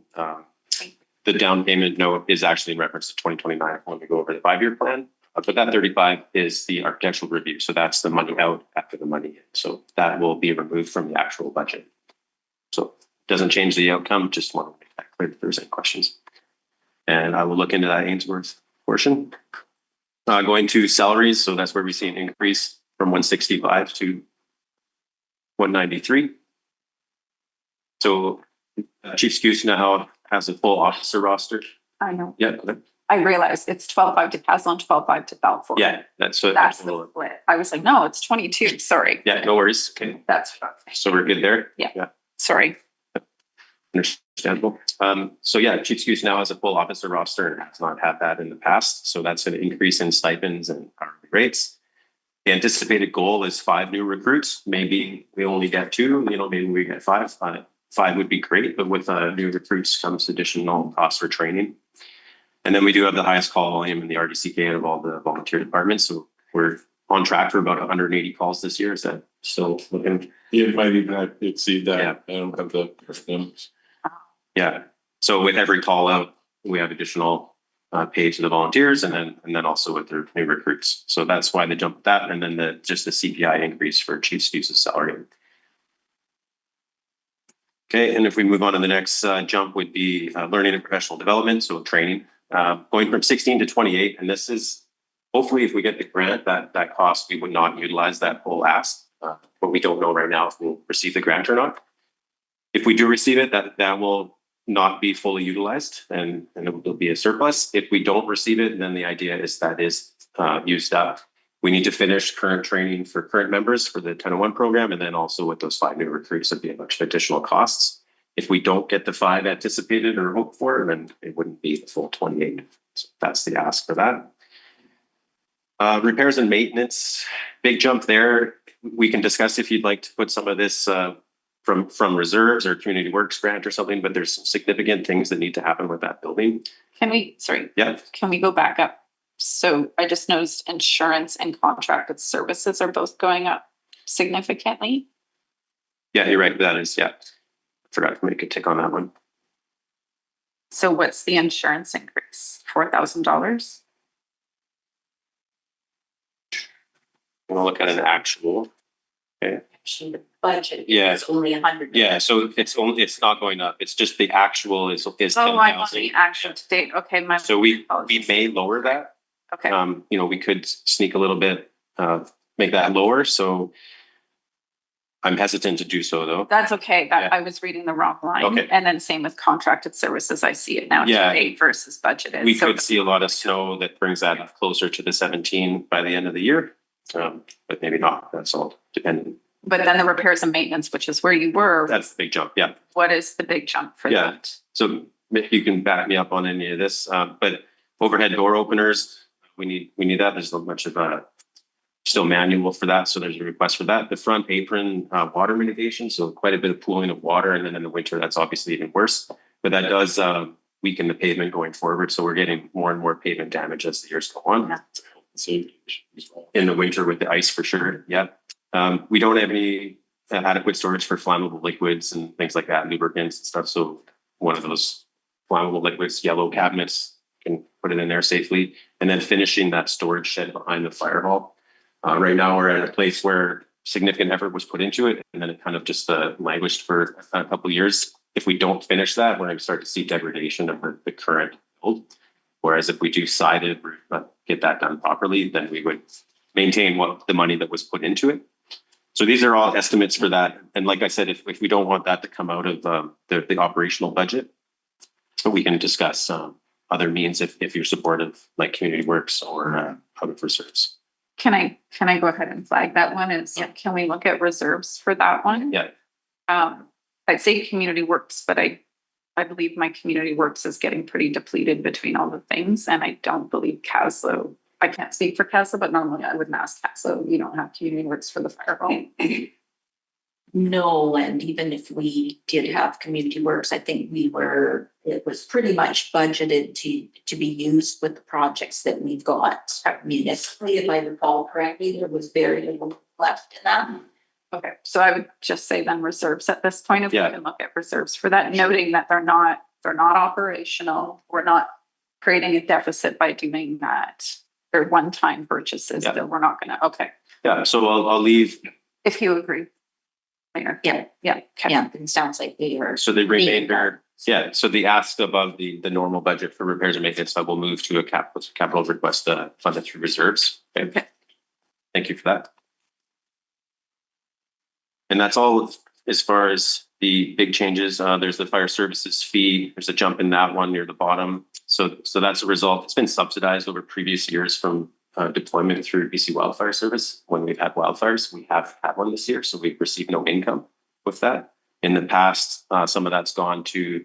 The down payment note is actually in reference to 2029 when we go over the 5-year plan. But that 35 is the architectural review. So that's the money out after the money in. So that will be removed from the actual budget. So it doesn't change the outcome. Just want to make that clear if there's any questions. And I will look into that Ainsworth portion. Going to salaries. So that's where we see an increase from 165 to 193. So Chief Scoose now has a full officer roster. I know. Yeah. I realized it's 12.5 to Kaslo and 12.5 to Balfour. Yeah, that's what. That's the split. I was like, no, it's 22. Sorry. Yeah, no worries. Okay. That's So we're good there? Yeah. Sorry. Understandable. So yeah, Chief Scoose now has a full officer roster and has not had that in the past. So that's an increase in stipends and hourly rates. The anticipated goal is 5 new recruits. Maybe we only get 2, maybe we get 5. 5 would be great, but with new recruits comes additional costs for training. And then we do have the highest call volume in the RDCK out of all the volunteer departments. So we're on track for about 180 calls this year. Is that still looking? It might even exceed that. Yeah. I don't have the numbers. Yeah. So with every call out, we have additional pay to the volunteers and then also with their new recruits. So that's why they jumped that. And then just the CPI increase for Chief Scoose's salary. Okay. And if we move on to the next jump would be learning and professional development. So training, going from 16 to 28. And this is hopefully if we get the grant, that cost, we would not utilize that full ask. But we don't know right now if we'll receive the grant or not. If we do receive it, that will not be fully utilized and it will be a surplus. If we don't receive it, then the idea is that is used up. We need to finish current training for current members for the 1001 program, and then also with those 5 new recruits, there'd be a bunch of additional costs. If we don't get the 5 anticipated or hoped for, then it wouldn't be the full 28. So that's the ask for that. Repairs and maintenance, big jump there. We can discuss if you'd like to put some of this from reserves or community works grant or something, but there's some significant things that need to happen with that building. Can we go back up? So I just noticed insurance and contracted services are both going up significantly. Yeah, you're right. That is, yeah. I forgot to make a tick on that one. So what's the insurance increase? $4,000? We'll look at an actual. Okay. Actually, the budget Yeah. is only 100. Yeah, so it's not going up. It's just the actual is 10,000. Oh, I'm on the actual to date. Okay, my So we apologies. may lower that. Okay. We could sneak a little bit, make that lower. So I'm hesitant to do so though. That's okay. Yeah. I was reading the wrong line. Okay. And then same with contracted services. I see it now. Yeah. To date versus budgeted. We So could see a lot of snow that brings that up closer to the 17 by the end of the year. But maybe not. That's all dependent. But then the repairs and maintenance, which is where you were. That's the big jump. Yeah. What is the big jump for Yeah. that? So if you can back me up on any of this, but overhead door openers, we need that. There's a bunch of still manual for that. So there's a request for that. The front apron water mitigation. So quite a bit of pooling of water. And then in the winter, that's obviously even worse. But that does weaken the pavement going forward. So we're getting more and more pavement damage as the years go on. Yeah. So in the winter with the ice for sure. Yeah. We don't have any adequate storage for flammable liquids and things like that, lubricants and stuff. So one of those flammable liquids, yellow cabinets, can put it in there safely. And then finishing that storage shed behind the fire hall. Right now we're at a place where significant effort was put into it, and then it kind of just languished for a couple of years. If we don't finish that, we're going to start to see degradation of the current build. Whereas if we do sided, get that done properly, then we would maintain what the money that was put into it. So these are all estimates for that. And like I said, if we don't want that to come out of the operational budget, we can discuss other means if you're supportive, like community works or public reserves. Can I go ahead and flag that one? Can we look at reserves for that one? Yeah. I'd say community works, but I believe my community works is getting pretty depleted between all the things. And I don't believe Kaslo, I can't speak for Kaslo, but normally I wouldn't ask Kaslo, you don't have community works for the firewall. No, and even if we did have community works, I think it was pretty much budgeted to be used with the projects that we've got municipally. If I recall correctly, there was very little left in that. Okay, so I would just say then reserves at this point, if we can look at reserves for that, noting that they're not operational. We're not creating a deficit by doing that. They're one-time purchases that we're not gonna, okay. Yeah, so I'll leave. If you agree. Mayor. Yeah. Okay. Yeah, it sounds like they are. So the remainder, so the ask above the normal budget for repairs and maintenance, I will move to a capital request funded through reserves. Okay. Thank you for that. And that's all as far as the big changes. There's the fire services fee. There's a jump in that one near the bottom. So that's a result. It's been subsidized over previous years from deployment through BC Wildfire Service. When we've had wildfires, we have had one this year, so we've received no income with that. In the past, some of that's gone to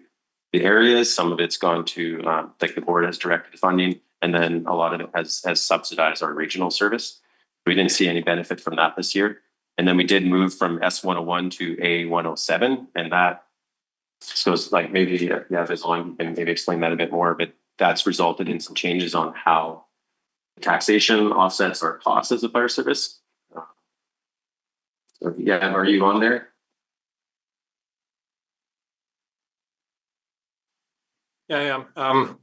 the areas, some of it's gone to like the board has directed funding, and then a lot of it has subsidized our regional service. We didn't see any benefit from that this year. And then we did move from S101 to A107, and that goes like maybe Vizon can maybe explain that a bit more, but that's resulted in some changes on how taxation offsets our costs as a fire service. So are you on there? Yeah, I am.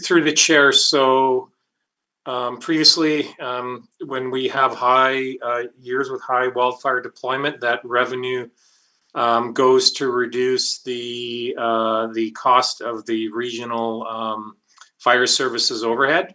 Through the chair. So previously, when we have high years with high wildfire deployment, that revenue goes to reduce the cost of the regional fire services overhead.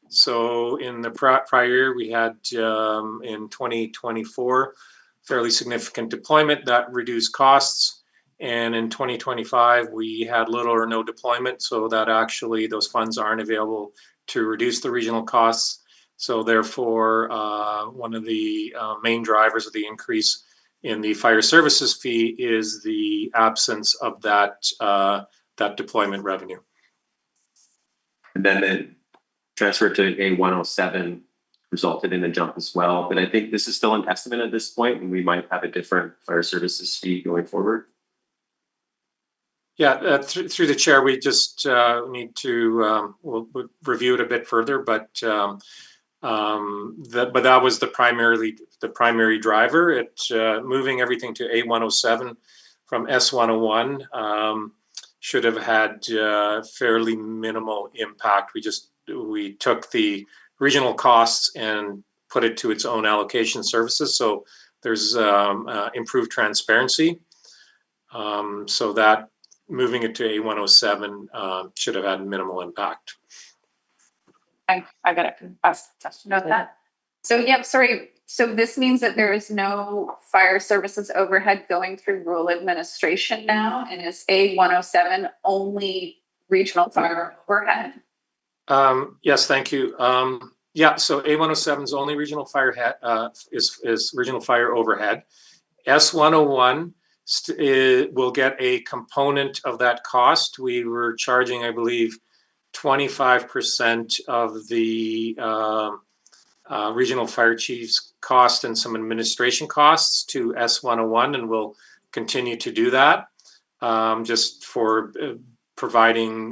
So in the prior year, we had in 2024 fairly significant deployment that reduced costs. And in 2025, we had little or no deployment, so that actually those funds aren't available to reduce the regional costs. So therefore, one of the main drivers of the increase in the fire services fee is the absence of that deployment revenue. And then the transfer to A107 resulted in a jump as well. But I think this is still an estimate at this point, and we might have a different fire services fee going forward. Yeah, through the chair, we just need to we'll review it a bit further, but that was the primary driver. It moving everything to A107 from S101 should have had fairly minimal impact. We took the regional costs and put it to its own allocation services, so there's improved transparency. So that moving it to A107 should have had minimal impact. I got it. Note that. So, yeah, sorry. So this means that there is no fire services overhead going through rural administration now, and is A107 only regional fire overhead? Yes, thank you. Yeah, so A107 is only regional fire is regional fire overhead. S101 will get a component of that cost. We were charging, I believe, 25% of the regional fire chief's cost and some administration costs to S101, and we'll continue to do that just for providing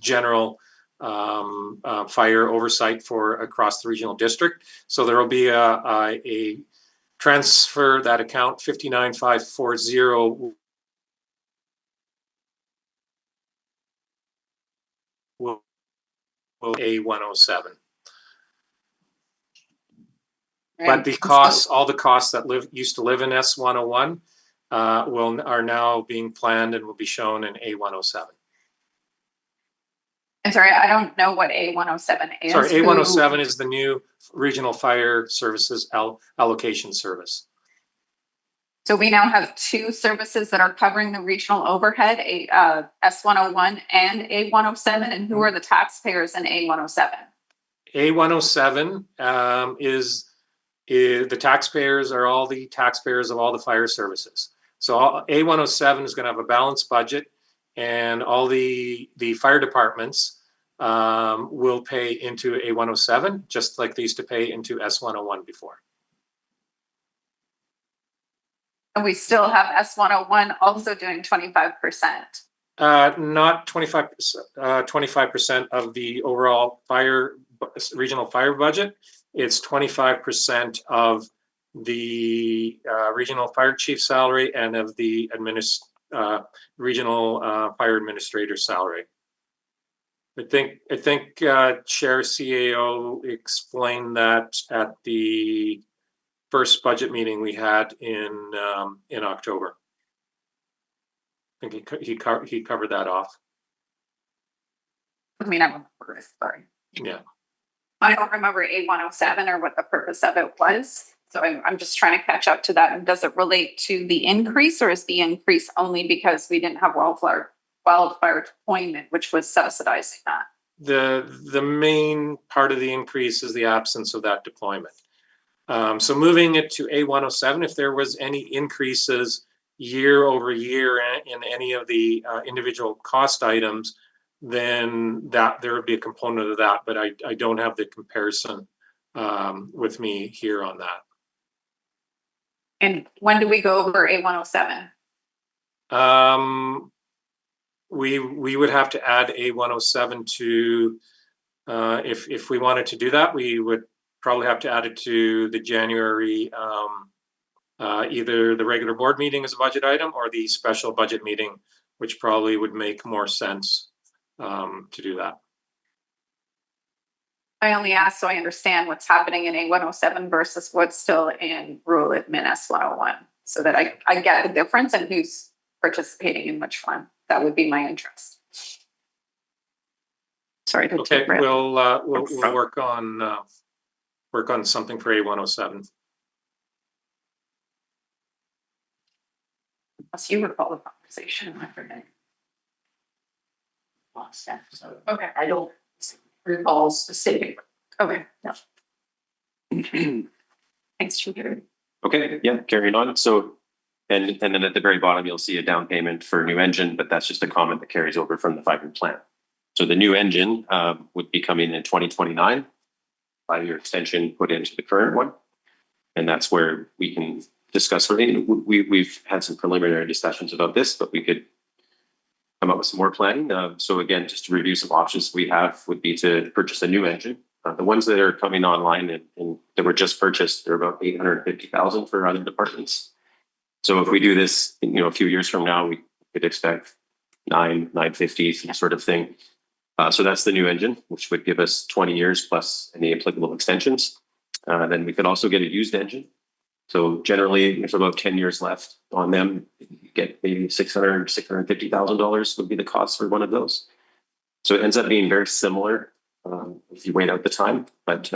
general fire oversight for across the regional district. So there will be a transfer that account 59540 will A107. But the costs, all the costs that used to live in S101 are now being planned and will be shown in A107. I'm sorry, I don't know what A107 is. Sorry, A107 is the new regional fire services allocation service. So we now have two services that are covering the regional overhead, S101 and A107. And who are the taxpayers in A107? A107 is the taxpayers are all the taxpayers of all the fire services. So A107 is going to have a balanced budget, and all the fire departments will pay into A107, just like they used to pay into S101 before. And we still have S101 also doing 25%. Not 25%, 25% of the overall regional fire budget. It's 25% of the regional fire chief salary and of the regional fire administrator salary. I think Chair CAO explained that at the first budget meeting we had in October. I think he covered that off. I mean, I remember it, sorry. Yeah. I don't remember A107 or what the purpose of it was. So I'm just trying to catch up to that. And does it relate to the increase, or is the increase only because we didn't have wildfire deployment, which was subsidizing that? The main part of the increase is the absence of that deployment. So moving it to A107, if there was any increases year over year in any of the individual cost items, then there would be a component of that, but I don't have the comparison with me here on that. And when do we go over A107? We would have to add A107 to, if we wanted to do that, we would probably have to add it to the January, either the regular board meeting as a budget item or the special budget meeting, which probably would make more sense to do that. I only ask so I understand what's happening in A107 versus what's still in rural admin S101, so that I get the difference and who's participating in which one. That would be my interest. Sorry to Okay, we'll work on something for A107. Unless you recall the conversation, I forget. Lost that, so okay, I don't recall specifically. Okay. No. Thanks, Judy. Okay, yeah, carrying on. So, and then at the very bottom, you'll see a down payment for a new engine, but that's just a comment that carries over from the 5-year plan. So the new engine would be coming in 2029, 5-year extension put into the current one. And that's where we can discuss. We've had some preliminary discussions about this, but we could come up with some more planning. So again, just to review some options we have would be to purchase a new engine. The ones that are coming online and that were just purchased, they're about $850,000 for other departments. So if we do this, a few years from now, we could expect $950 sort of thing. So that's the new engine, which would give us 20 years plus any applicable extensions. Then we could also get a used engine. So generally, there's about 10 years left on them. You get maybe $650,000 would be the cost for one of those. So it ends up being very similar if you wait out the time, but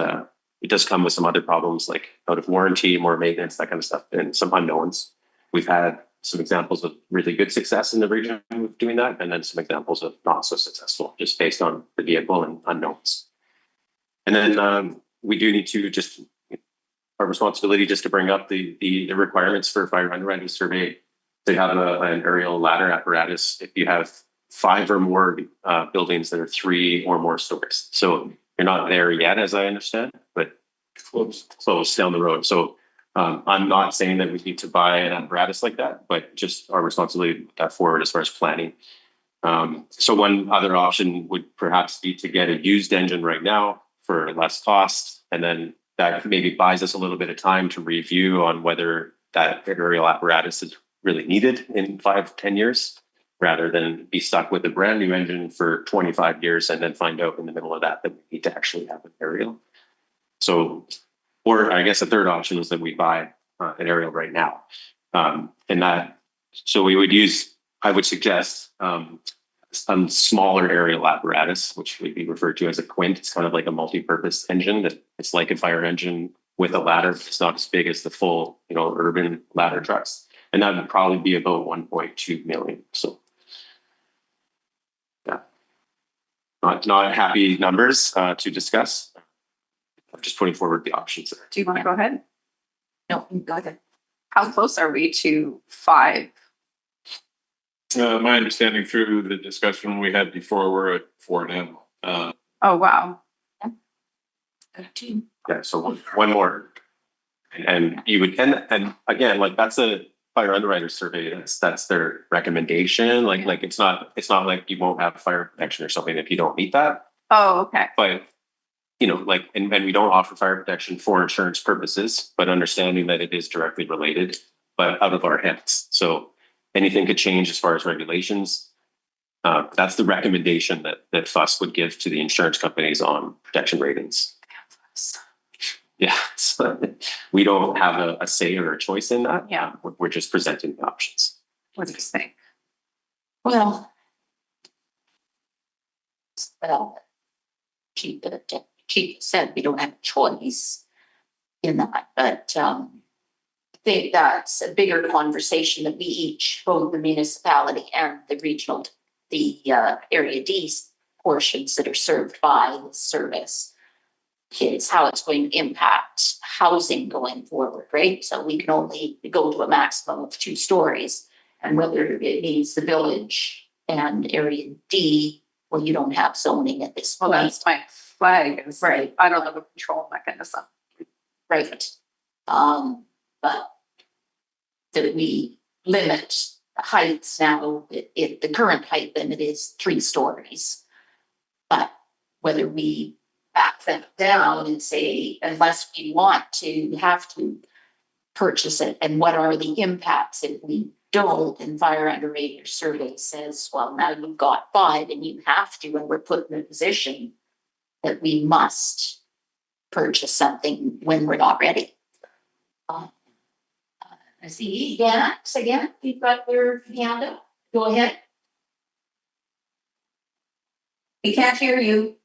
it does come with some other problems like out of warranty, more maintenance, that kind of stuff, and some unknowns. We've had some examples of really good success in the region with doing that, and then some examples of not so successful, just based on the vehicle and unknowns. And then we do need to just, our responsibility just to bring up the requirements for fire underwriting survey to have an aerial ladder apparatus if you have 5 or more buildings that are 3 or more stories. So you're not there yet, as I understand, but close down the road. So I'm not saying that we need to buy an apparatus like that, but just our responsibility to put that forward as far as planning. So one other option would perhaps be to get a used engine right now for less cost, and then that maybe buys us a little bit of time to review on whether that aerial apparatus is really needed in 5-10 years, rather than be stuck with a brand new engine for 25 years and then find out in the middle of that we need to actually have an aerial. So, or I guess a third option is that we buy an aerial right now. And that, so we would use, I would suggest some smaller aerial apparatus, which would be referred to as a quint. It's kind of like a multi-purpose engine that it's like a fire engine with a ladder. It's not as big as the full, urban ladder trucks. And that would probably be about 1.2 million. So yeah, not happy numbers to discuss. I'm just putting forward the options there. Do you want to go ahead? No, go ahead. How close are we to 5? My understanding through the discussion we had before, we're at 4 now. Oh, wow. Yeah, so one more. And you would, and again, like that's a fire underwriter survey. That's their recommendation. Like it's not like you won't have fire protection or something if you don't meet that. Oh, okay. But you know, like, and we don't offer fire protection for insurance purposes, but understanding that it is directly related, but out of our hands. So anything could change as far as regulations. That's the recommendation that FUS would give to the insurance companies on protection ratings. Yeah, so we don't have a say or a choice in that. Yeah. We're just presenting the options. What do you think? Well, Chief said we don't have a choice in that, but I think that's a bigger conversation that we each, both the municipality and the regional, the area D portions that are served by the service, is how it's going to impact housing going forward, right? So we can only go to a maximum of 2 stories, and whether it means the village and area D, well, you don't have zoning at this Well, point. that's my flag. Is Right. I don't have a control mechanism. Right. But that we limit heights now, the current height limit is 3 stories. But whether we back that down and say, unless we want to have to purchase it, and what are the impacts if we don't, and fire underwriter survey says, well, now you've got 5 and you have to, and we're put in a position that we must purchase something when we're not ready. I see Dax again, you've got your hand up. Go ahead. We can't hear you.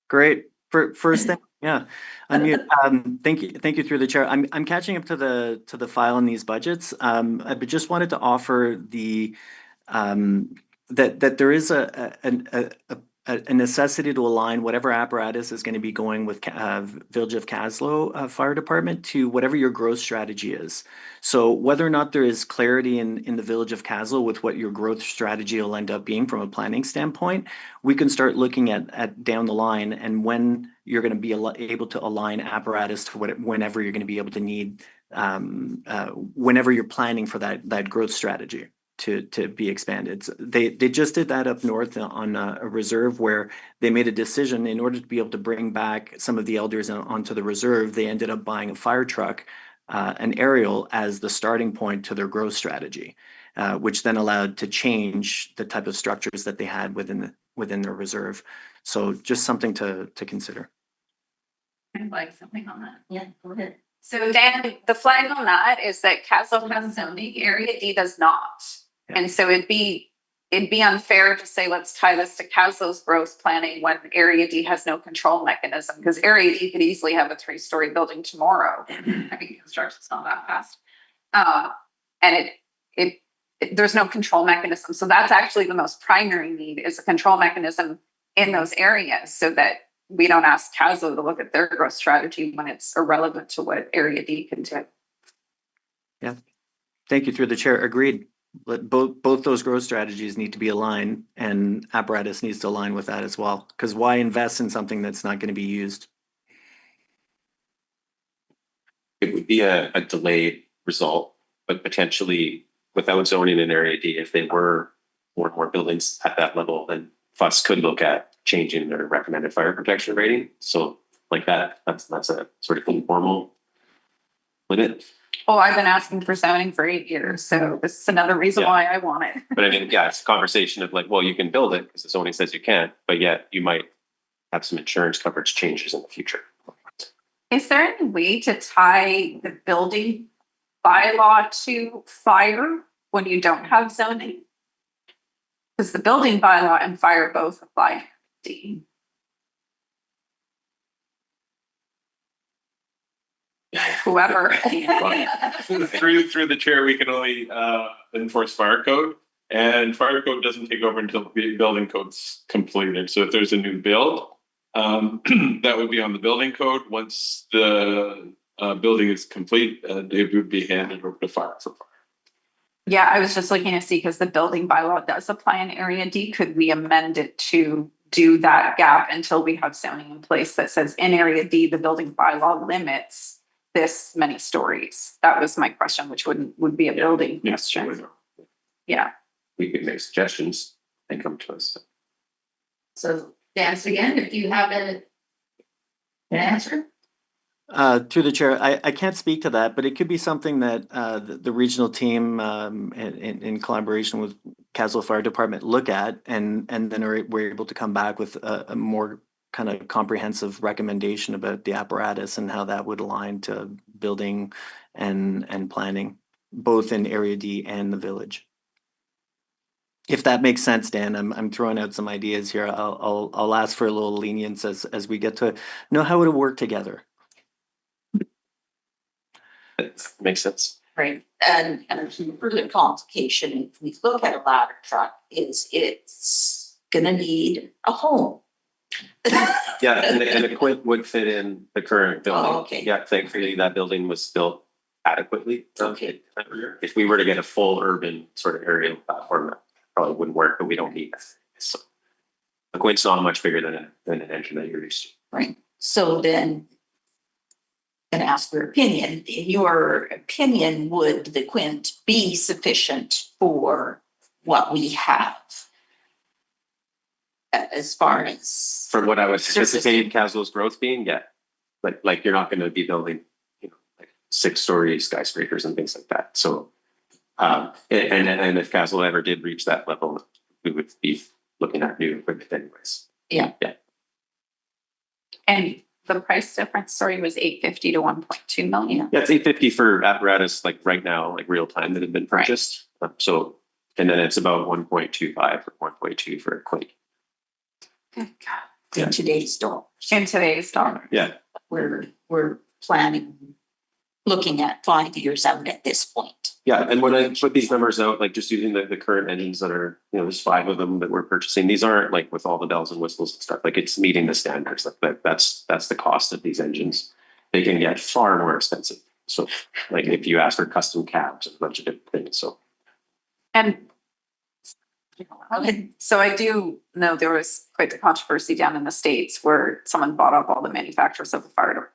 Great. First thing, yeah. Unmute. Thank you through the chair. I'm catching up to the file in these budgets. I just wanted to offer the that there is a necessity to align whatever apparatus is going to be going with Village of Kaslo Fire Department to whatever your growth strategy is. So whether or not there is clarity in the Village of Kaslo with what your growth strategy will end up being from a planning standpoint, we can start looking at down the line and when you're going to be able to align apparatus to whenever you're going to be able to need whenever you're planning for that growth strategy to be expanded. They just did that up north on a reserve where they made a decision in order to be able to bring back some of the elders onto the reserve. They ended up buying a fire truck, an aerial, as the starting point to their growth strategy, which then allowed to change the type of structures that they had within their reserve. So just something to consider. I'd like something on that. Yeah, go ahead. So Dan, the flag on that is that Kaslo has zoning, area D does not. Yeah. And so it'd be unfair to say, let's tie this to Kaslo's growth planning when area D has no control mechanism, because area D could easily have a 3-story building tomorrow. I mean, construction's not that fast. And there's no control mechanism. So that's actually the most primary need, is a control mechanism in those areas so that we don't ask Kaslo to look at their growth strategy when it's irrelevant to what area D can do. Yeah. Thank you through the chair. Agreed. Both those growth strategies need to be aligned, and apparatus needs to align with that as well. Because why invest in something that's not going to be used? It would be a delayed result, but potentially without zoning in area D, if they were more buildings at that level, then FUS could look at changing their recommended fire protection rating. So like that's a sort of informal limit. Oh, I've been asking for zoning for 8 years, so this is another reason why I want it. But I mean, yeah, it's a conversation of like, well, you can build it because the zoning says you can't, but yet you might have some insurance coverage changes in the future. Is there any way to tie the building bylaw to fire when you don't have zoning? Because the building bylaw and fire both apply to D. whoever. Through the chair, we can only enforce fire code, and fire code doesn't take over until the building code's completed. So if there's a new build, that would be on the building code. Once the building is complete, it would be handed over to fire for fire. Yeah, I was just looking to see, because the building bylaw does apply in area D. Could we amend it to do that gap until we have zoning in place that says in area D, the building bylaw limits this many stories? That was my question, which would be a building question. Yeah. We could make suggestions and come to us. So dance again, if you have an answer. Through the chair, I can't speak to that, but it could be something that the regional team in collaboration with Kaslo Fire Department look at, and then we're able to come back with a more kind of comprehensive recommendation about the apparatus and how that would align to building and planning, both in Area D and the village. If that makes sense, Dan, I'm throwing out some ideas here. I'll ask for a little lenience as we get to know how it would work together. That makes sense. Right, and further complication, if we look at a ladder truck, is it's gonna need a home. Yeah, and the quint would fit in the current building. Oh, okay. Yeah, thankfully that building was built adequately. Okay. If we were to get a full urban sort of aerial platform, that probably wouldn't work, but we don't need that. So the quint's not much bigger than an engine that you're used to. Right, so then gonna ask for opinion. In your opinion, would the quint be sufficient for what we have? As far as From what I was anticipating Kaslo's growth being, yeah. Like you're not gonna be building, like 6-story skyscrapers and things like that. So and if Kaslo ever did reach that level, we would be looking at new equipment anyways. Yeah. Yeah. And the price difference, sorry, was $850 to $1.2 million. Yeah, it's $850 for apparatus like right now, like real time that have been purchased. So, and then it's about 1.25 or 1.2 for a quint. Good God. in today's dollars. In today's dollar. Yeah. We're planning, looking at 5 years out at this point. Yeah, and when I put these numbers out, like just using the current engines that are, there's 5 of them that we're purchasing. These aren't like with all the bells and whistles and stuff. Like it's meeting the standards. Like that's the cost of these engines. They can get far more expensive. So like if you ask for custom cabs and a bunch of different things. So And so I do know there was quite the controversy down in the States where someone bought up all the manufacturers of the fire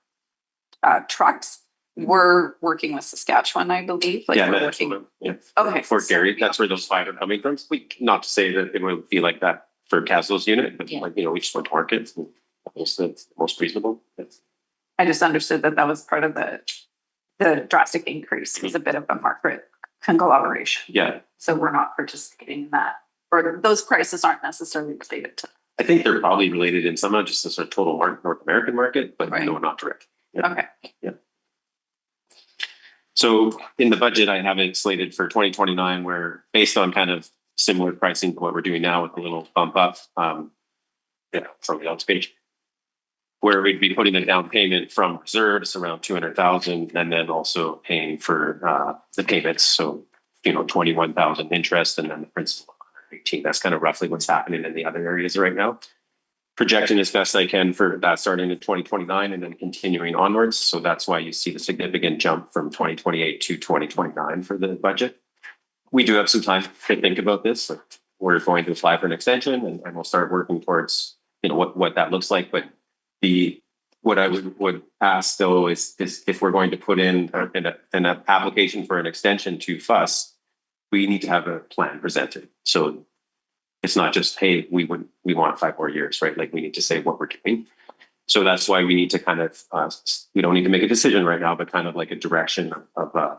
trucks. We're working with Saskatchewan, I believe. Like yeah, we're working. yeah. Okay. Fort Garry, that's where those 5 are coming from. We not to say that it would be like that for Kaslo's unit, but like, we just went to market. It's the most reasonable. I just understood that was part of the drastic increase. It was a bit of a market conglomeration. Yeah. So we're not participating in that, or those prices aren't necessarily related to. I think they're probably related in some, just the sort of total North American market, but no, not direct. Yeah. Okay. Yeah. So in the budget, I have it slated for 2029, where based on kind of similar pricing to what we're doing now with a little bump up, from the out page, where we'd be putting a down payment from reserves around 200,000, and then also paying for the payments. So 21,000 interest, and then the principal 118. That's kind of roughly what's happening in the other areas right now. Projecting as best I can for that starting in 2029 and then continuing onwards. So that's why you see the significant jump from 2028 to 2029 for the budget. We do have some time to think about this. We're going to apply for an extension, and we'll start working towards what that looks like. But what I would ask though is if we're going to put in an application for an extension to FUS, we need to have a plan presented. So it's not just, hey, we want 5 more years, right? Like we need to say what we're doing. So that's why we need to kind of, we don't need to make a decision right now, but kind of like a direction of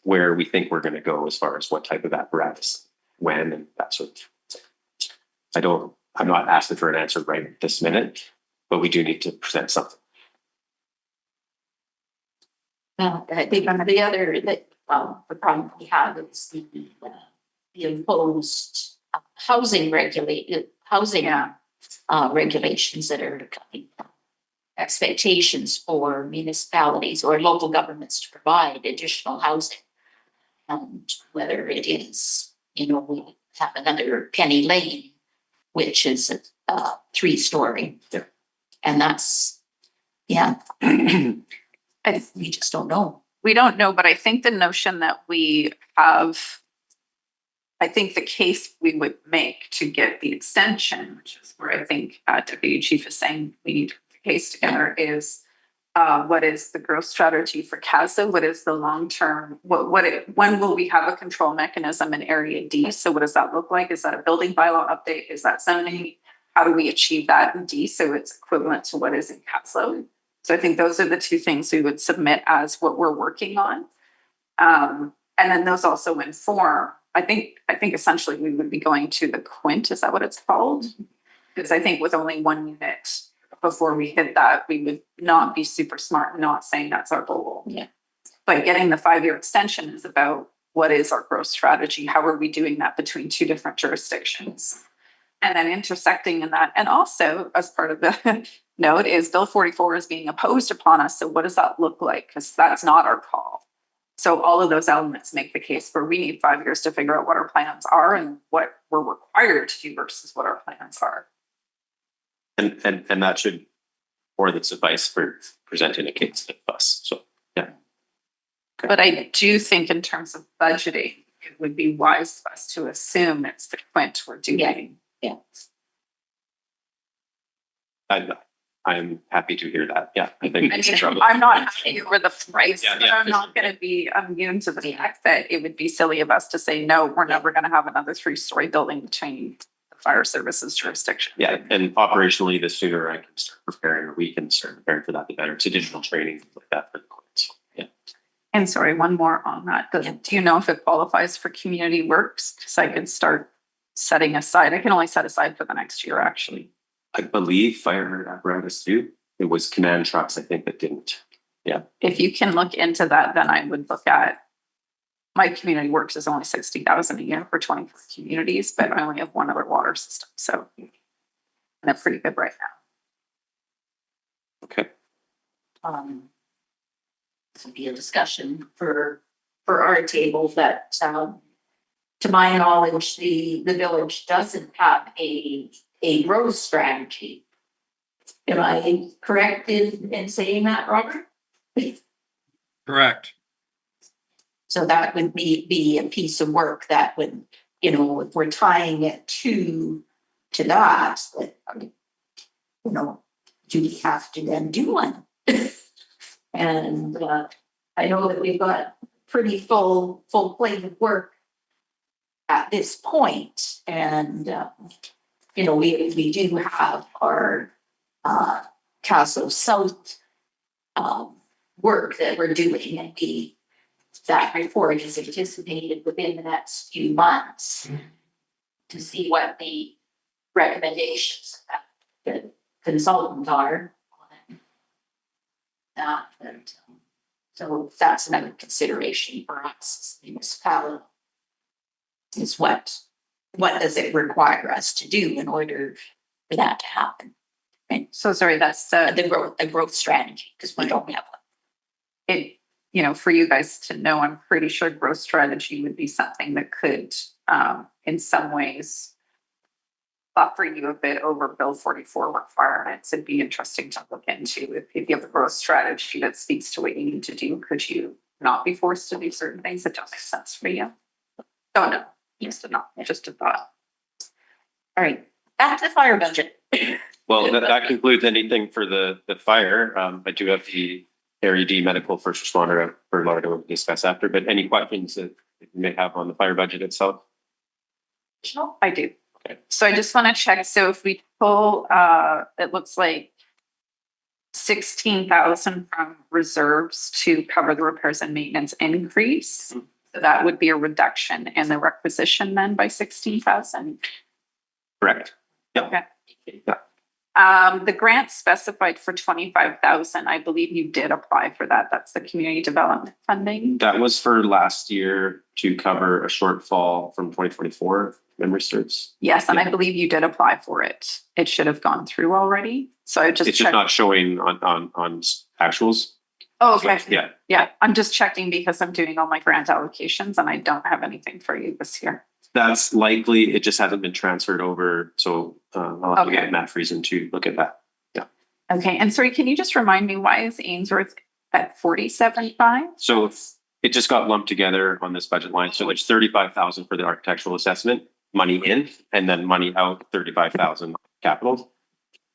where we think we're going to go as far as what type of apparatus, when, and that sort of thing. I'm not asking for an answer right this minute, but we do need to present something. Well, I think the problem we have is the imposed housing regulations that are coming. expectations for municipalities or local governments to provide additional housing. And whether it is, we have another Penny Lane, which is a 3-story. Yeah. And that's, we just don't know. We don't know, but I think the notion that we have, I think the case we would make to get the extension, which is where I think Deputy Chief is saying we need to put the case together, is what is the growth strategy for Kaslo? What is the long-term, when will we have a control mechanism in Area D? So what does that look like? Is that a building bylaw update? Is that zoning? How do we achieve that in D so it's equivalent to what is in Kaslo? So I think those are the two things we would submit as what we're working on. And then those also inform, I think essentially we would be going to the Quint, is that what it's called? Because I think with only 1 unit, before we hit that, we would not be super smart not saying that's our goal. Yeah. But getting the 5-year extension is about what is our growth strategy? How are we doing that between 2 different jurisdictions? And then intersecting in that. And also, as part of the note, is Bill 44 is being opposed upon us. So what does that look like? Because that's not our call. So all of those elements make the case where we need 5 years to figure out what our plans are and what we're required to do versus what our plans are. And that should more than suffice for presenting a case to us. So, yeah. Okay. But I do think in terms of budgeting, it would be wise for us to assume it's the Quint we're doing. Yeah. I'm happy to hear that. Yeah, I think I'm not happy over the price, Yeah, but I'm not going to be immune to the fact that it would be silly of us to say, no, we're never going to have another 3-story building between the fire services jurisdiction. Yeah, and operationally, the sooner I can start preparing, or we can start preparing for that, the better. It's additional training, things like that for the courts. Yeah. And sorry, one more on that. Do you know if it qualifies for community works? Because I could start setting aside. I can only set aside for the next year, actually. I believe fire apparatus too. It was command trucks, I think, that didn't. Yeah. If you can look into that, then I would look at my community works is only 60,000 a year for 24 communities, but I only have one other water system. So and they're pretty good right now. Okay. This would be a discussion for our table that to my knowledge, the village doesn't have a growth strategy. Am I correct in saying that, Robert? Correct. So that would be a piece of work that would, if we're tying it to that, do we have to then do one? And I know that we've got pretty full plate of work at this point, and we do have our Kaslo South work that we're doing, and that report is anticipated within the next few months to see what the recommendations of the consultant are. So that's another consideration for us as a municipality, is what does it require us to do in order for that to happen? Right. So sorry, that's the growth strategy, because we don't have one. For you guys to know, I'm pretty sure growth strategy would be something that could, in some ways, buffer you a bit over Bill 44 requirements. It'd be interesting to look into. If you have a growth strategy that speaks to what you need to do, could you not be forced to do certain things that don't make sense for you? Don't know. Just a thought. All right, back to the fire budget. Well, that concludes anything for the fire. I do have the RED medical first responder for Laura to discuss after, but any questions that you may have on the fire budget itself? No, I do. Okay. So I just want to check. So if we pull, it looks like 16,000 from reserves to cover the repairs and maintenance increase. Mm-hmm. So that would be a reduction in the requisition then by 16,000. Correct. Yeah. Okay. Yeah. The grant specified for 25,000. I believe you did apply for that. That's the community development funding. That was for last year to cover a shortfall from 2024. memory serves. Yes, and I Yeah. believe you did apply for it. It should have gone through already. So I just It's just checked. not showing on actuals. Oh, okay. Yeah, Yeah, I'm just checking because I'm doing all my grant allocations and I don't have anything for you this year. that's likely, it just hasn't been transferred over, so I'll have to Okay. get Matt Friesen to look at that. Okay, and sorry, can you just remind me, why is Ainsworth at 47.5? So it just got lumped together on this budget line, so it's 35,000 for the architectural assessment, money in, and then money out, 35,000 capital.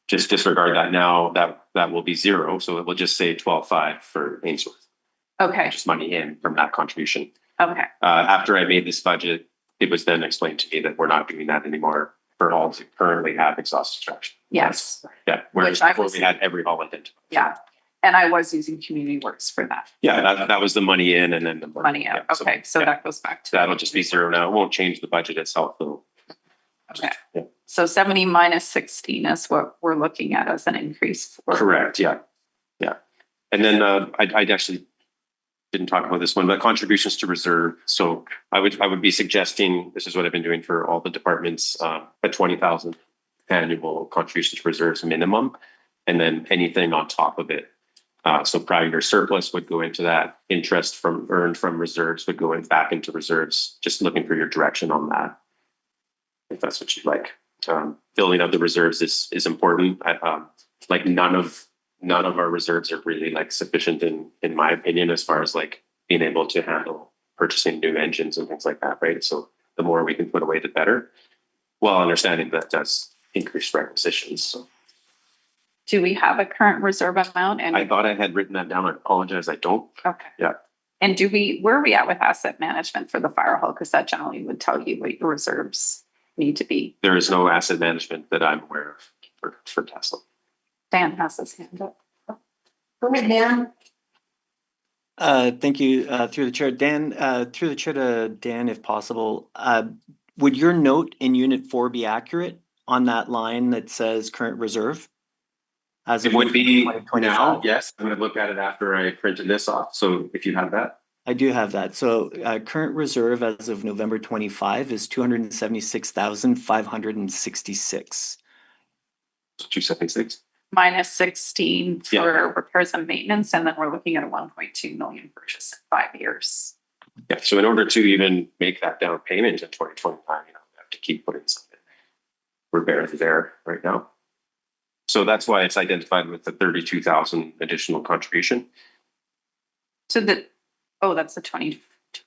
Just disregard that now, that will be zero, so it will just say 12.5 for Ainsworth, Okay, just money in from that contribution. okay, After I made this budget, it was then explained to me that we're not doing that anymore for all who currently have exhaust extraction. yes, Yeah, whereas Which I before was- we had every hall intent. yeah. And I was using Community Works for that, Yeah, that was the money in and then the money out. yeah, so Okay, so yeah. that goes back to. That'll just be zero now. It won't change the budget itself though. Okay, Yeah. so 70 minus 16 is what we're looking at as an increase for. Correct, yeah. Yeah. And then I actually didn't talk about this one, but contributions to reserve. So I would be suggesting, this is what I've been doing for all the departments, a 20,000 annual contributions to reserves minimum, and then anything on top of it. So prior year surplus would go into that. Interest earned from reserves would go back into reserves. Just looking for your direction on that, if that's what you'd like. Building up the reserves is important. Like none of our reserves are really like sufficient in my opinion, as far as like being able to handle purchasing new engines and things like that, right? So the more we can put away, the better. While understanding that does increase requisitions. So Do we have a current reserve amount? And I thought I had written that down. I apologize. I don't. okay. Yeah. And where are we at with asset management for the fire hall? Because that generally would tell you what your reserves need to be. There is no asset management that I'm aware of for Kaslo. Dan has his hand up. Go ahead, Dan. Thank you, through the chair. Dan, through the chair to Dan, if possible, would your note in unit 4 be accurate on that line that says current reserve? As It of would be 2025? now, yes. I'm going to look at it after I printed this off. So if you have that. I do have that. So current reserve as of November 25 is 276,566. 276. Minus 16 for Yeah. repairs and maintenance, and then we're looking at a 1.2 million purchase in 5 years. Yeah. So in order to even make that down payment in 2025, we have to keep putting something. We're barely there right now. So that's why it's identified with the 32,000 additional contribution. So that's the 20.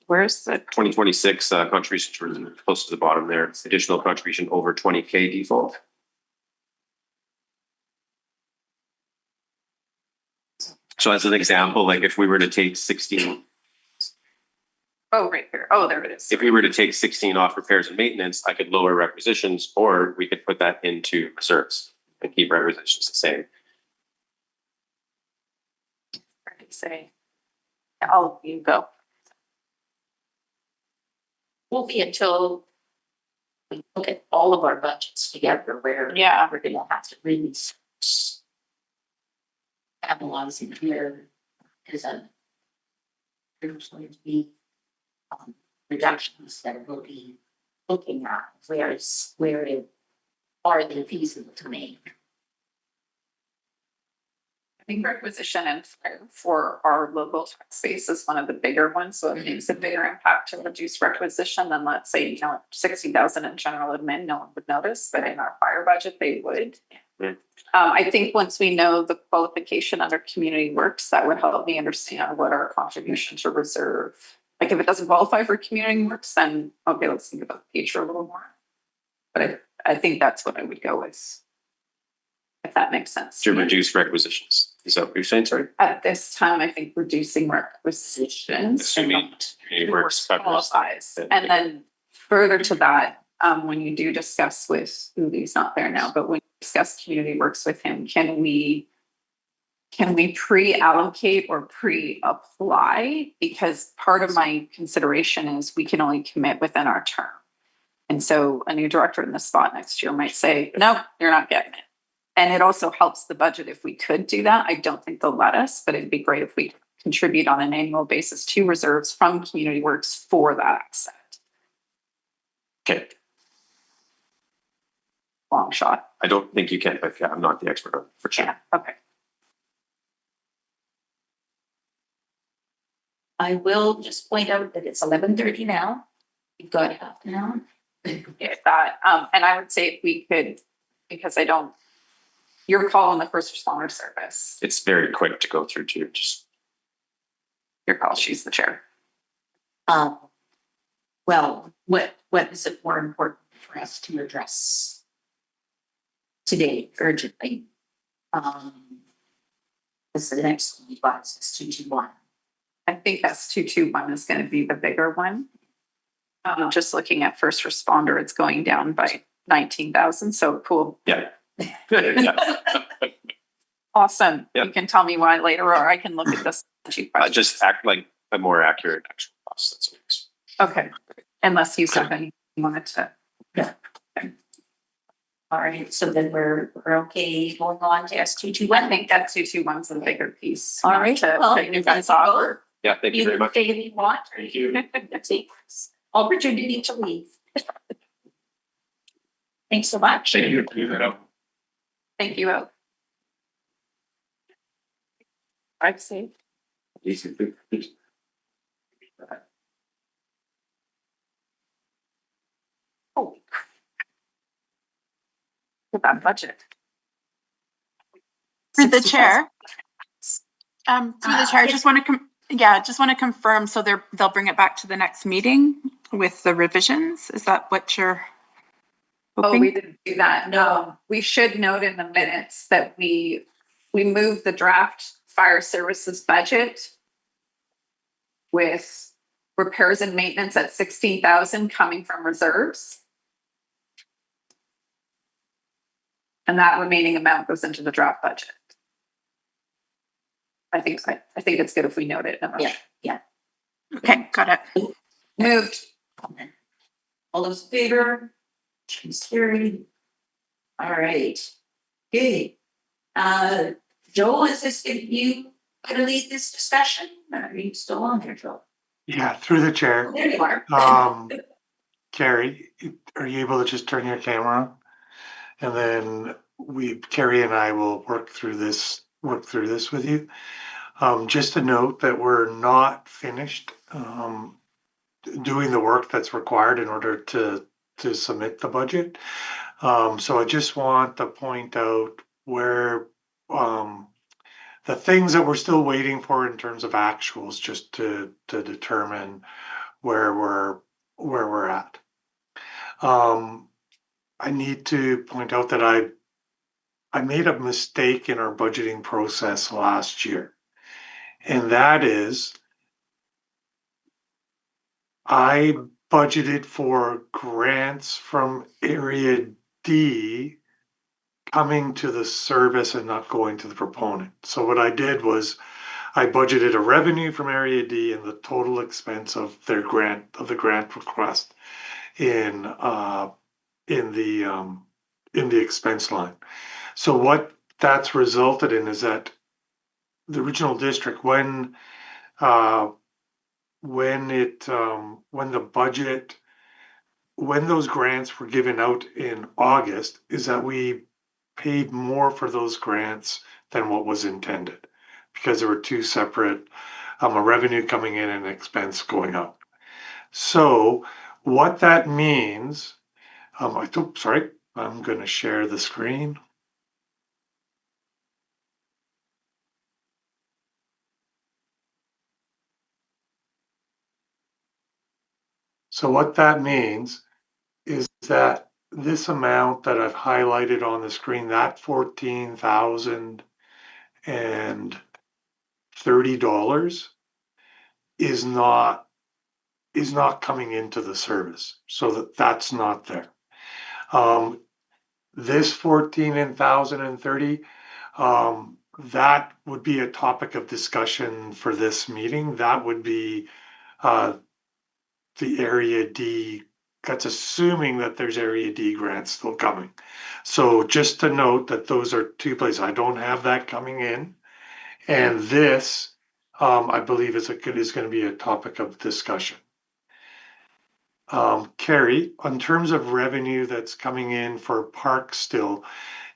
Where's the 2026 contribution to reserve, close to the bottom there. It's additional contribution over 20K default. So as an example, like if we were to take 16, right here? Oh, there it is. if we were to take 16 off repairs and maintenance, I could lower requisitions, or we could put that into reserves and keep requisitions the same. Say, I'll you go. Won't be until we look at all of our budgets together where Yeah. we're gonna have to really analyze in here, because there's going to be reductions that we'll be looking at, where are they feasible to make? I think requisition and for our local tax base is one of the bigger ones, so it makes a bigger impact to reduce requisition than, let's say, 60,000 in general admin, no one would notice, but in our fire budget, they would. I think once we know the qualification under community works, that would help me understand what our contribution to reserve. Like if it doesn't qualify for community works, then okay, let's think about the future a little more. But I think that's what I would go with. If that makes sense. To reduce requisitions. Is that what you're saying? Sorry. At this time, I think reducing requisitions. Assuming community works covers. Qualifies. And then further to that, when you do discuss with, Uli's not there now, but when you discuss community works with him, can we pre-allocate or pre-apply? Because part of my consideration is we can only commit within our term. And so a new director in the spot next year might say, no, you're not getting it. And it also helps the budget if we could do that. I don't think they'll let us, but it'd be great if we contribute on an annual basis to reserves from community works for that asset. Okay. long shot. I don't think you can, but yeah, I'm not the expert on it for sure. Yeah, okay. I will just point out that it's 11:30 now. You've got half an hour. If that, and I would say if we could, because I don't, your call on the first responder service, It's very quick to go through too, just. your call, she's the chair. Well, what is it more important for us to address today urgently? This is the next one we got, it's 221. I think S221 is going to be the bigger one. Just looking at first responder, it's going down by 19,000. So cool. Yeah. Yeah. Awesome. Yeah. You can tell me why later, or I can look at this. Just act like a more accurate actual cost. That's what it is. Okay. Unless you have anything you wanted to. Yeah. Okay. All right. So then we're okay going on to S221. I think that 221 is the bigger piece. All right. To Well, take you guys off. Yeah, thank you very much. Daily want. Thank you. Take opportunity to leave. Thanks so much. Thank you. Thank you. Oak. I've saved. Easy. Oh. Look at that budget. Through the chair. Through the chair, I just want to confirm, so they'll bring it back to the next meeting with the revisions. Is that what you're hoping? Oh, we didn't do that. No, we should note in the minutes that we moved the draft fire services budget with repairs and maintenance at 16,000 coming from reserves. And that remaining amount goes into the draft budget. I think it's good if we note it. Yeah. Okay, got it. Moved. All those in favor? Motion's carried. All right. Okay. Joel, is this you gonna lead this discussion? Are you still on there, Joel? Yeah, through the chair. There you are. Carrie, are you able to just turn your camera on? And then Carrie and I will work through this with you. Just a note that we're not finished doing the work that's required in order to submit the budget. So I just want to point out where the things that we're still waiting for in terms of actuals, just to determine where we're at. I need to point out that I made a mistake in our budgeting process last year. And that is, I budgeted for grants from Area D coming to the service and not going to the proponent. So what I did was I budgeted a revenue from Area D and the total expense of the grant request in the expense line. So what that's resulted in is that the regional district, when those grants were given out in August, is that we paid more for those grants than what was intended, because there were two separate, a revenue coming in and expense going out. So what that means, I'm going to share the screen. So what that means is that this amount that I've highlighted on the screen, that $14,030 is not coming into the service. So that's not there. This $14,030, that would be a topic of discussion for this meeting. That would be the Area D. That's assuming that there's Area D grants still coming. So just to note that those are two places. I don't have that coming in. And this, I believe, is going to be a topic of discussion. Carrie, in terms of revenue that's coming in for parks still,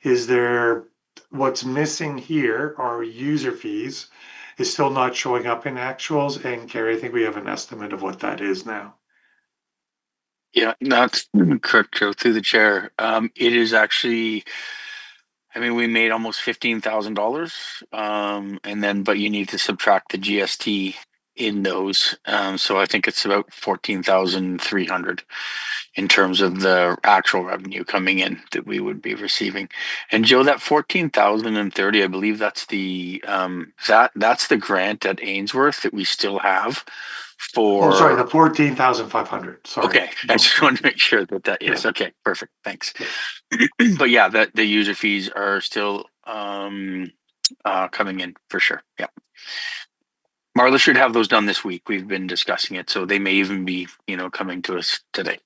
is there, what's missing here are user fees is still not showing up in actuals, and Carrie, I think we have an estimate of what that is now. Yeah, that's correct, Joe, through the chair. It is actually, I mean, we made almost $15,000. And then, but you need to subtract the GST in those. So I think it's about 14,300 in terms of the actual revenue coming in that we would be receiving. And Joe, that 14,030, I believe that's the that's the grant at Ainsworth that we still have for. Oh, sorry, the 14,500. Sorry. Okay, I just want to make sure that yes. Yeah. Okay, perfect. Thanks. Yeah. But yeah, that the user fees are still coming in for sure. Yeah. Marla should have those done this week. We've been discussing it, so they may even be, coming to us today.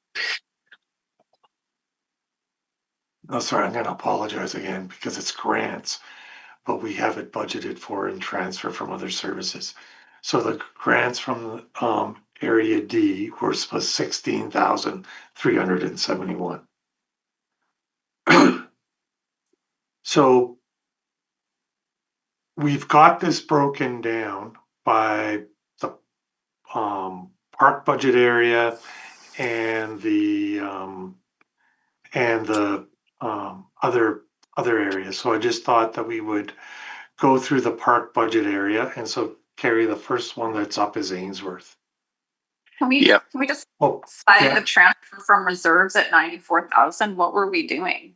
Oh, sorry, I'm going to apologize again because it's grants, but we have it budgeted for and transfer from other services. So the grants from Area D were supposed 16,371. So we've got this broken down by the park budget area and the other areas. So I just thought that we would go through the park budget area, and so Carrie, the first one that's up is Ainsworth. Can we just slide yeah. the transfer from reserves at 94,000? What were we doing?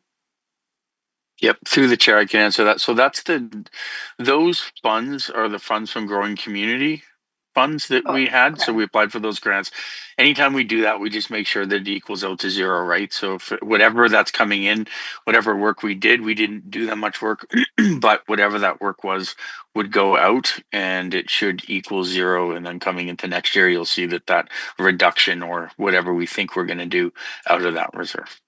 Yep, through the chair, I can answer that. So those funds are the funds from growing community funds that we had. Okay. So we applied for those grants. Anytime we do that, we just make sure that it equals out to zero, right? So if whatever that's coming in, whatever work we didn't do that much work, but whatever that work was would go out and it should equal zero. And then coming into next year, you'll see that reduction or whatever we think we're going to do out of that reserve.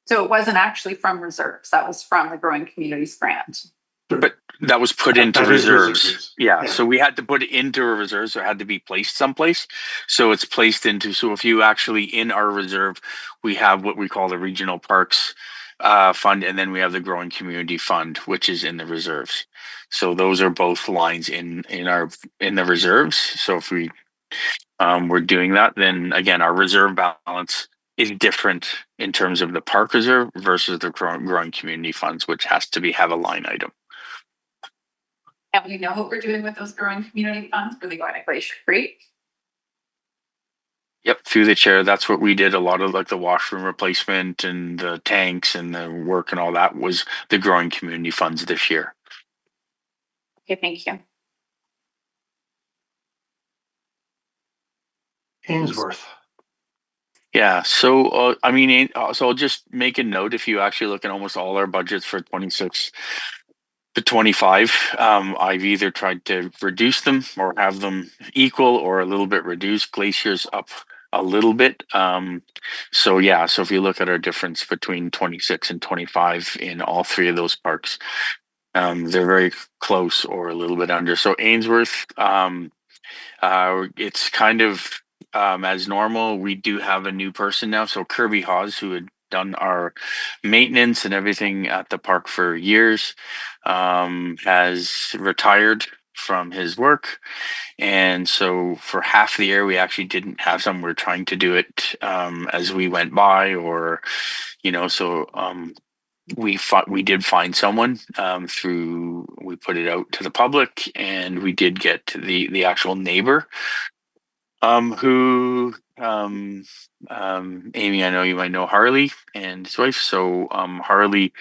So it wasn't actually from reserves. That was from the Growing Communities grant. But that was put into reserves. Yeah. Yeah. So we had to put it into a reserve. So it had to be placed someplace. So it's placed into, so if you actually in our reserve, we have what we call the regional parks fund. And then we have the growing community fund, which is in the reserves. So those are both lines in the reserves. So if we're doing that, then again, our reserve balance is different in terms of the park reserve versus the growing community funds, which has to have a line item. And we know what we're doing with those growing community funds. Were they going to Glacier Creek? Yep, through the chair. That's what we did. A lot of like the washroom replacement and the tanks and the work and all that was the growing community funds this year. Okay, thank you. Ainsworth. Yeah, so so I'll just make a note. If you actually look at almost all our budgets for 26 to 25, I've either tried to reduce them or have them equal or a little bit reduced. Glacier's up a little bit. So if you look at our difference between 26 and 25 in all three of those parks, they're very close or a little bit under. So Ainsworth, it's kind of as normal. We do have a new person now. So Kirby Hawes, who had done our maintenance and everything at the park for years, has retired from his work. And so for half the year, we actually didn't have some. We're trying to do it as we went by, or, we did find someone we put it out to the public, and we did get the actual neighbor who Amy, I know you might know Harley and his wife. So Harley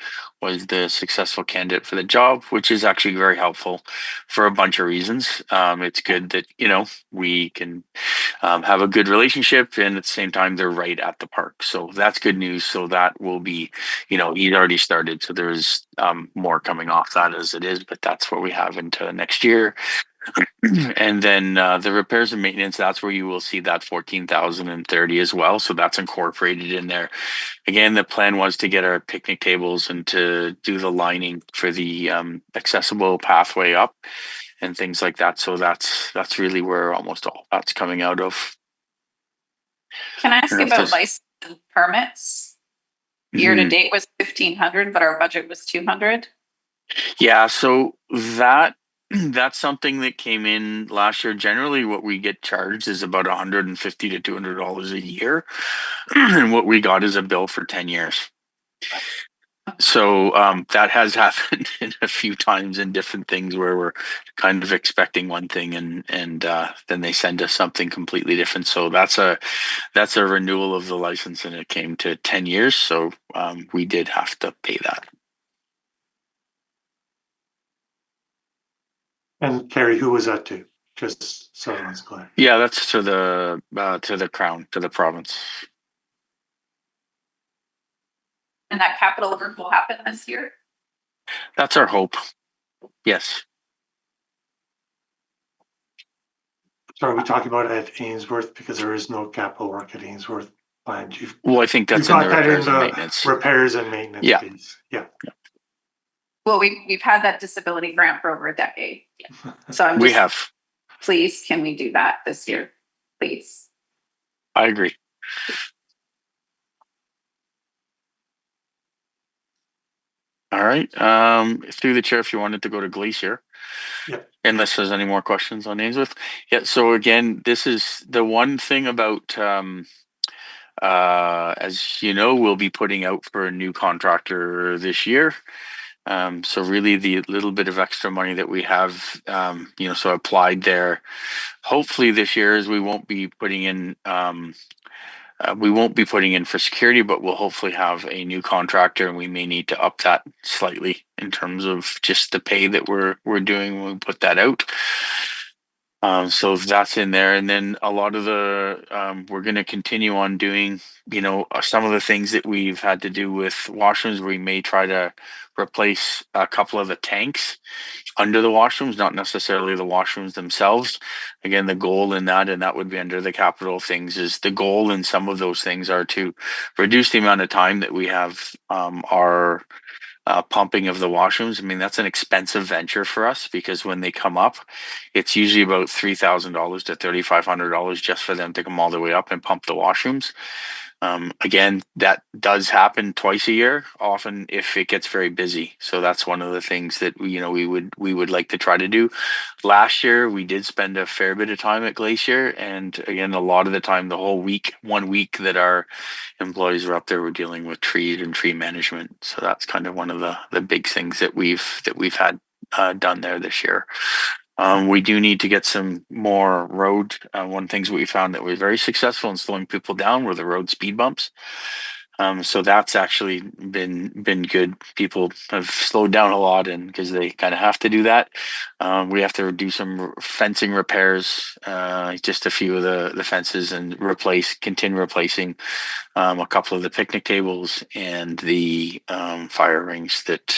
was the successful candidate for the job, which is actually very helpful for a bunch of reasons. It's good that we can have a good relationship, and at the same time they're right at the park, so that's good news. So that will be, he's already started, so there's more coming off that as it is, but that's what we have into next year. And then the repairs and maintenance, that's where you will see that 14,030 as well. So that's incorporated in there. Again, the plan was to get our picnic tables and to do the lining for the accessible pathway up and things like that. So that's really where almost all that's coming out of. Can I ask Sure, you if about there's- license and permits? Year to Mhm. date was 1,500, but our budget was 200. Yeah, so that's something that came in last year. Generally, what we get charged is about $150 to $200 a year, and what we got is a bill for 10 years. So that has happened in a few times in different things where we're kind of expecting one thing and then they send us something completely different. So that's a renewal of the license, and it came to 10 years. So we did have to pay that. And Carrie, who was that to? Just so everyone's clear. Yeah, that's to the crown, to the province. And that capital work will happen this year. That's our hope. Yes. So are we talking about it at Ainsworth, because there is no capital work at Ainsworth planned? Well, I think that's you've in the got that in repairs and the maintenance. repairs and maintenance Yeah. piece. Yeah. Well, we've had that disability grant for over a decade. So I'm We just, have. please, can we do that this year? Please. I agree. All right. Through the chair, if you wanted to go to Glacier. Yeah. Unless there's any more questions on Ainsworth. Yeah. So again, this is the one thing about as you know, we'll be putting out for a new contractor this year. So really the little bit of extra money that we have, so applied there, hopefully this year is we won't be putting in for security, but we'll hopefully have a new contractor, and we may need to up that slightly in terms of just the pay that we're doing when we put that out. So that's in there, and then a lot of the we're going to continue on doing, some of the things that we've had to do with washrooms. We may try to replace a couple of the tanks under the washrooms, not necessarily the washrooms themselves. Again, the goal in that, and that would be under the capital things, is the goal in some of those things are to reduce the amount of time that we have our pumping of the washrooms. I mean, that's an expensive venture for us, because when they come up, it's usually about $3,000 to $3,500 just for them to come all the way up and pump the washrooms. Again, that does happen twice a year, often if it gets very busy. So that's one of the things that we would like to try to do. Last year, we did spend a fair bit of time at Glacier, and again, a lot of the time, the whole week, 1 week that our employees were up there, were dealing with trees and tree management. So that's kind of one of the big things that we've had done there this year. We do need to get some more road. One of the things we found that was very successful in slowing people down were the road speed bumps. So that's actually been good. People have slowed down a lot, and because they kind of have to do that. We have to do some fencing repairs, just a few of the fences, and continue replacing a couple of the picnic tables and the fire rings that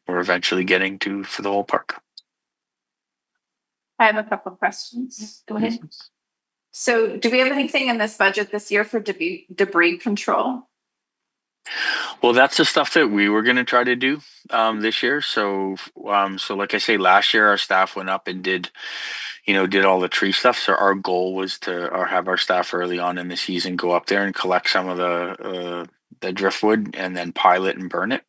we're eventually getting to for the whole park. I have a couple of questions. Go ahead. So do we have anything in this budget this year for debris control? Well, that's the stuff that we were going to try to do this year. So like I say, last year our staff went up and did all the tree stuff. So our goal was to have our staff early on in the season go up there and collect some of the driftwood and then pile it and burn it.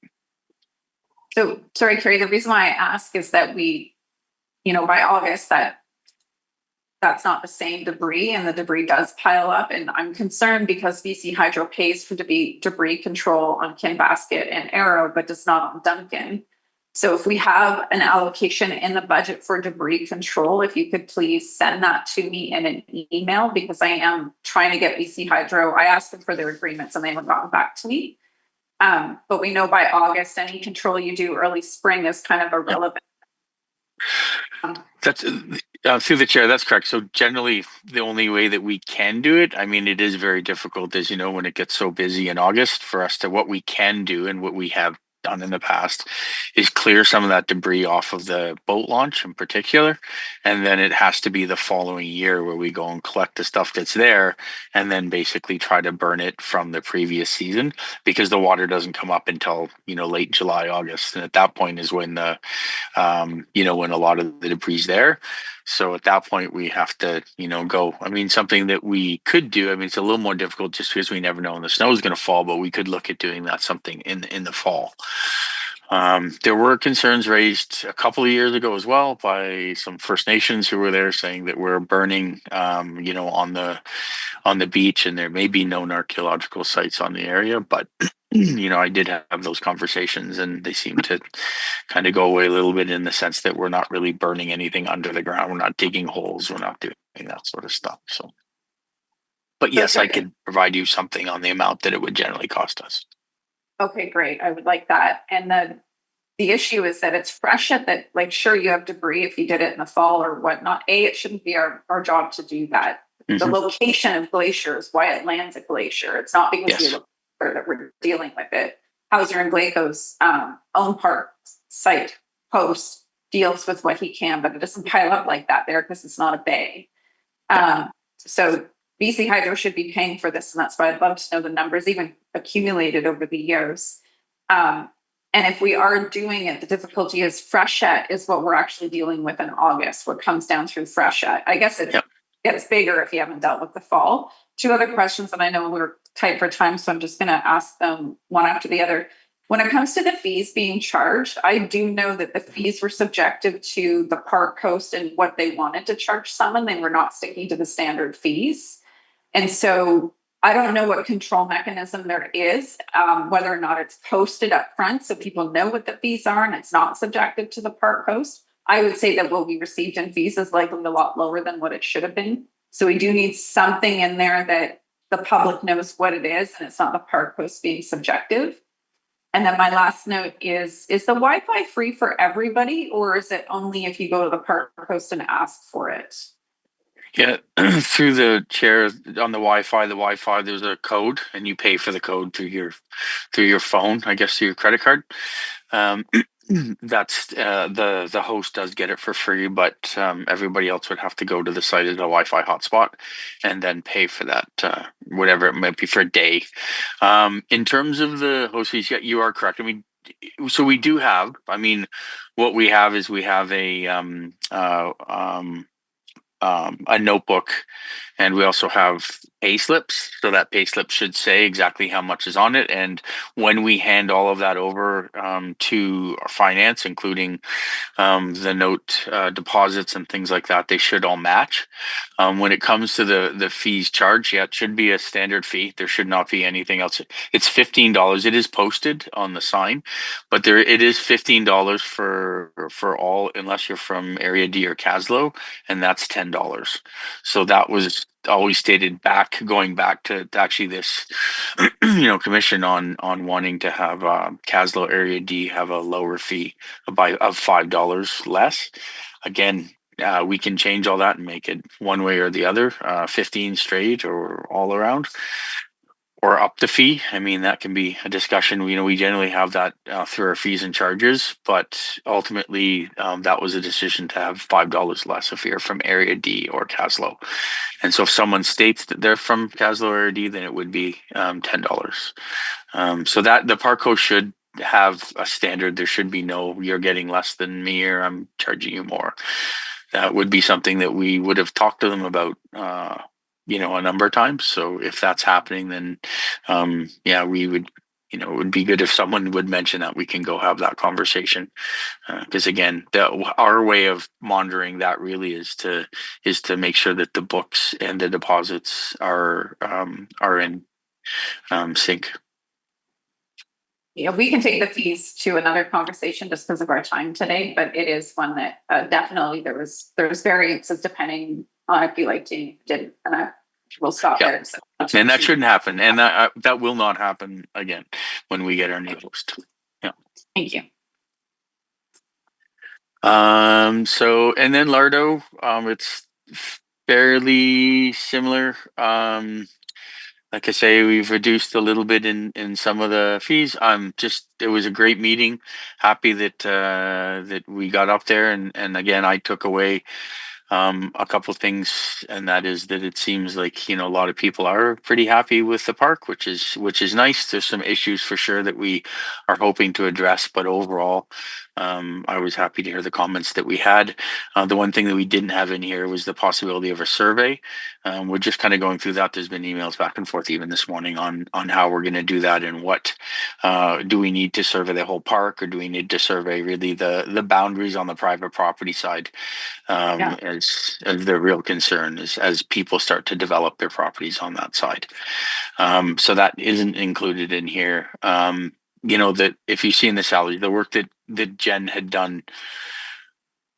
So sorry, Carrie, the reason why I ask is that by August that's not the same debris, and the debris does pile up, and I'm concerned because BC Hydro pays for debris control on Kinbasket and Arrow, but does not on Duncan. So if we have an allocation in the budget for debris control, if you could please send that to me in an email, because I am trying to get BC Hydro. I asked them for their agreements and they haven't gotten back to me. But we know by August, any control you do early spring is kind of irrelevant. That's through the chair. That's correct. So generally, the only way that we can do it, I mean, it is very difficult, as you know, when it gets so busy in August, for us to, what we can do and what we have done in the past is clear some of that debris off of the boat launch in particular, and then it has to be the following year where we go and collect the stuff that's there and then basically try to burn it from the previous season, because the water doesn't come up until late July, August, and at that point is when when a lot of the debris is there. So at that point, we have to, go. I mean, something that we could do. I mean, it's a little more difficult just because we never know when the snow is going to fall, but we could look at doing that something in the fall. There were concerns raised a couple of years ago as well by some First Nations who were there saying that we're burning, on the beach, and there may be known archaeological sites on the area, but I did have those conversations, and they seem to kind of go away a little bit in the sense that we're not really burning anything under the ground. We're not digging holes. We're not doing that sort of stuff. So, but yes, I could provide you something on the amount that it would generally cost us. Okay, great. I would like that. And the issue is that it's freshet that, like, sure, you have debris if you did it in the fall or whatnot. It shouldn't be our job to do that. The location of glacier is why it lands at glacier. It's not because we look that we're dealing with it. Hauser and Glaco's own park site post deals with what he can, but it doesn't pile up like that there because it's not a bay. So BC Hydro should be paying for this, and that's why I'd love to know the numbers even accumulated over the years. And if we are doing it, the difficulty is freshet is what we're actually dealing with in August, what comes down through freshet. I guess it gets bigger if you haven't dealt with the fall. Two other questions, and I know we're tight for time, so I'm just going to ask them one after the other. When it comes to the fees being charged, I do know that the fees were subjective to the park host and what they wanted to charge someone. They were not sticking to the standard fees. And so I don't know what control mechanism there is, whether or not it's posted up front so people know what the fees are and it's not subjective to the park host. I would say that what we received in fees is likely a lot lower than what it should have been. So we do need something in there that the public knows what it is and it's not the park host being subjective. And then my last note is the Wi-Fi free for everybody, or is it only if you go to the park host and ask for it? Yeah, through the chair on the Wi-Fi, there's a code, and you pay for the code through your phone, I guess, through your credit card. That's the host does get it for free, but everybody else would have to go to the site as a Wi-Fi hotspot and then pay for that, whatever it might be for a day. In terms of the host fees, yeah, you are correct. I mean, so we do have. I mean, what we have is we have a notebook, and we also have pay slips. So that pay slip should say exactly how much is on it. And when we hand all of that over to our finance, including the note deposits and things like that, they should all match. When it comes to the fees charged, it should be a standard fee. There should not be anything else. It's $15. It is posted on the sign, but it is $15 for all, unless you're from Area D or Kaslo, and that's $10. So that was always stated going back to actually this commission on wanting to have Kaslo Area D have a lower fee of $5 less. Again, we can change all that and make it one way or the other, 15 straight or all around, or up the fee. I mean, that can be a discussion. We generally have that through our fees and charges, but ultimately that was a decision to have $5 less if you're from Area D or Kaslo. And so if someone states that they're from Kaslo Area D, then it would be $10. So that the park host should have a standard. There should be no, you're getting less than me or I'm charging you more. That would be something that we would have talked to them about, a number of times. So if that's happening, then, we would, it would be good if someone would mention that. We can go have that conversation. Because again, our way of monitoring that really is to make sure that the books and the deposits are in sync. Yeah, we can take the fees to another conversation just because of our time today, but it is one that definitely there's variances depending on if you like to did, and we'll stop there. So, and that shouldn't happen, and that will not happen again when we get our new host. Yeah. Thank you. So, and then Lardo, it's fairly similar. Like I say, we've reduced a little bit in some of the fees. It was a great meeting. Happy that we got up there, and again, I took away a couple things, and that is that it seems like, a lot of people are pretty happy with the park, which is nice. There's some issues for sure that we are hoping to address, but overall, I was happy to hear the comments that we had. The one thing that we didn't have in here was the possibility of a survey. We're just kind of going through that. There's been emails back and forth even this morning on how we're going to do that and what do we need to survey the whole park, or do we need to survey really the boundaries on the private property side, as the real concern is as people start to develop their properties on that side. So that isn't included in here. That if you see in the salary, the work that Jen had done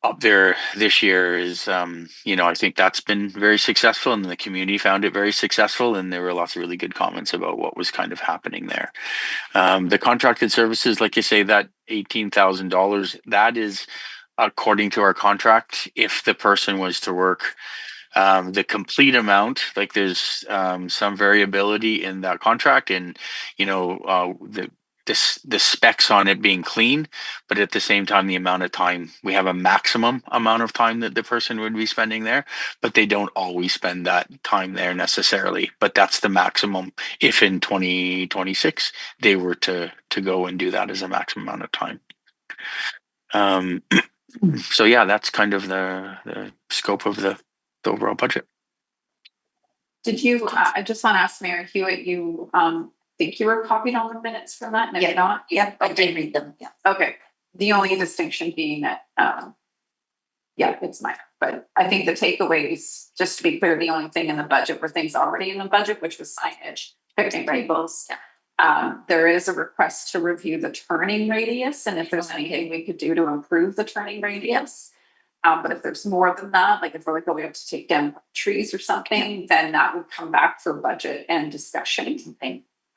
up there this year is, I think that's been very successful, and the community found it very successful, and there were lots of really good comments about what was kind of happening there. The contracted services, like you say, that $18,000, that is according to our contract. If the person was to work the complete amount, like there's some variability in that contract, and the specs on it being clean, but at the same time, the amount of time, we have a maximum amount of time that the person would be spending there, but they don't always spend that time there necessarily. But that's the maximum if in 2026 they were to go and do that as a maximum amount of time. So yeah, that's kind of the scope of the overall budget. Did you, I just want to ask Mayor Hewitt, you think you were copied on the minutes from that? And if not? Yeah, I did read them, yeah. Okay. The only distinction being that, it's minor, but I think the takeaways, just to be clear, the only thing in the budget were things already in the budget, which was signage, picnic tables. There is a request to review the turning radius, and if there's anything we could do to improve the turning radius. But if there's more than that, like if we're we have to take down trees or something, then that would come back for budget and discussion.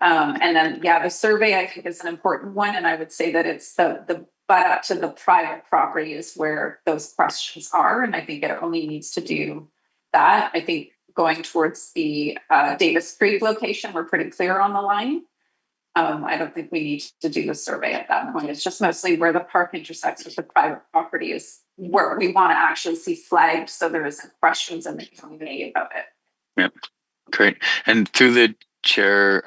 And then, the survey I think is an important one. And I would say that it's the butt up to the private property is where those questions are. And I think it only needs to do that. I think going towards the Davis Creek location, we're pretty clear on the line. I don't think we need to do the survey at that point. It's just mostly where the park intersects with the private property is where we want to actually see flagged, so there isn't questions in the community about it. Yep, great. And through the chair,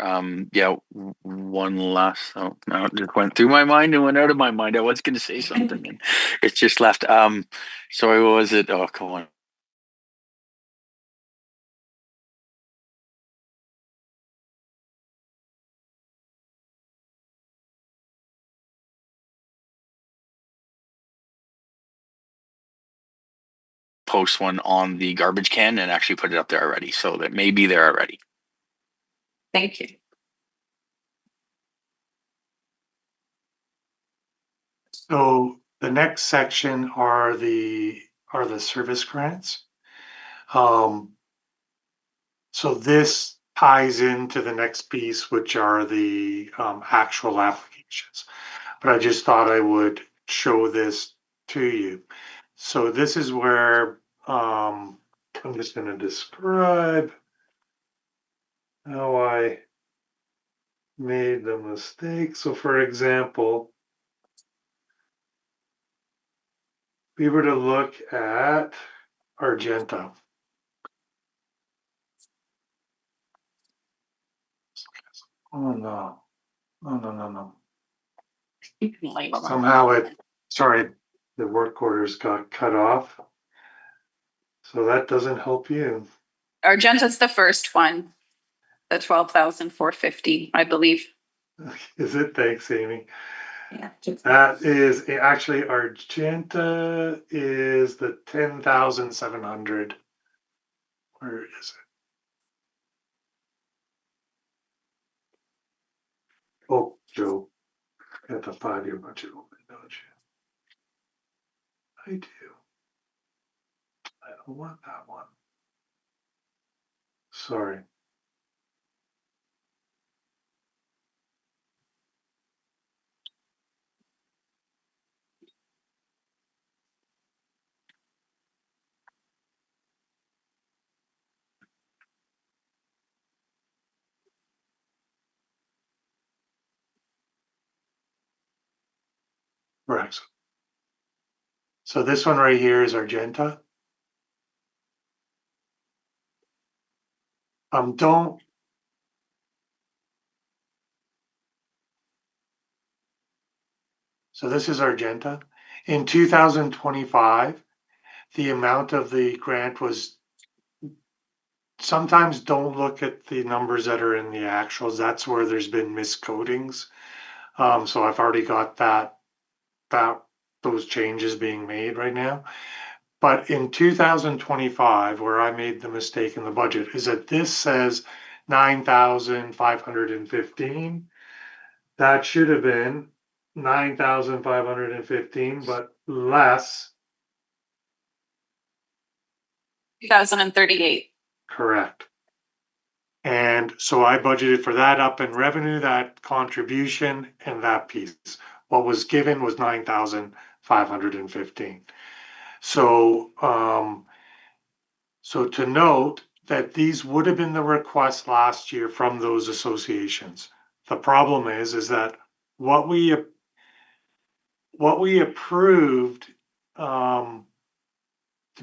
one last, now it just went through my mind and went out of my mind. I was going to say something and it's just left. Sorry, what was it? Oh, come on. Post one on the garbage can and actually put it up there already, so that may be there already. Thank you. So the next section are the service grants. So this ties into the next piece, which are the actual applications. But I just thought I would show this to you. So this is where I'm just going to describe how I made the mistake. So for example, we were to look at Argenta. Oh no. No. You can label them. Somehow the work orders got cut off. So that doesn't help you. Argenta's the first one, the 12,450, I believe. Is it? Thanks, Amy. Yeah. That is actually Argenta is the 10,700. Where is it? Oh, Joe, got the 5-year budget open, don't you? I do. I don't want that one. Sorry. Right. So this one right here is Argenta. Don't. So this is Argenta. In 2025, the amount of the grant was, sometimes don't look at the numbers that are in the actuals. That's where there's been miscodings. So I've already got those changes being made right now. But in 2025, where I made the mistake in the budget, is that this says 9,515. That should have been 9,515, but less. 2038. Correct. And so I budgeted for that up in revenue, that contribution, and that piece. What was given was 9,515. So, so to note that these would have been the requests last year from those associations. The problem is that what we approved to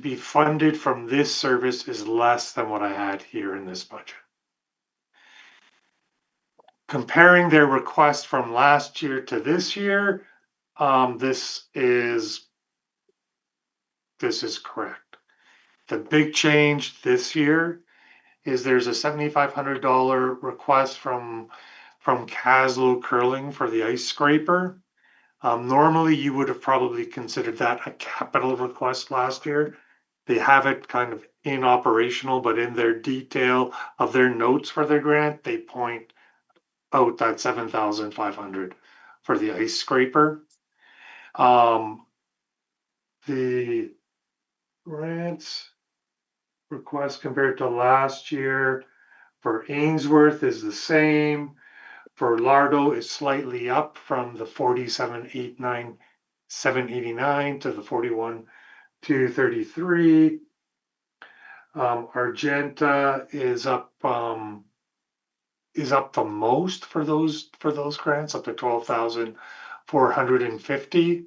be funded from this service is less than what I had here in this budget. Comparing their request from last year to this year, this is correct. The big change this year is there's a $7,500 request from Kaslo Curling for the ice scraper. Normally, you would have probably considered that a capital request last year. They have it kind of in operational, but in their detail of their notes for their grant, they point out that 7,500 for the ice scraper. The grants request compared to last year for Ainsworth is the same. For Lardo is slightly up from the 47,789 to the 41,233. Argenta is up the most for those grants, up to 12,450.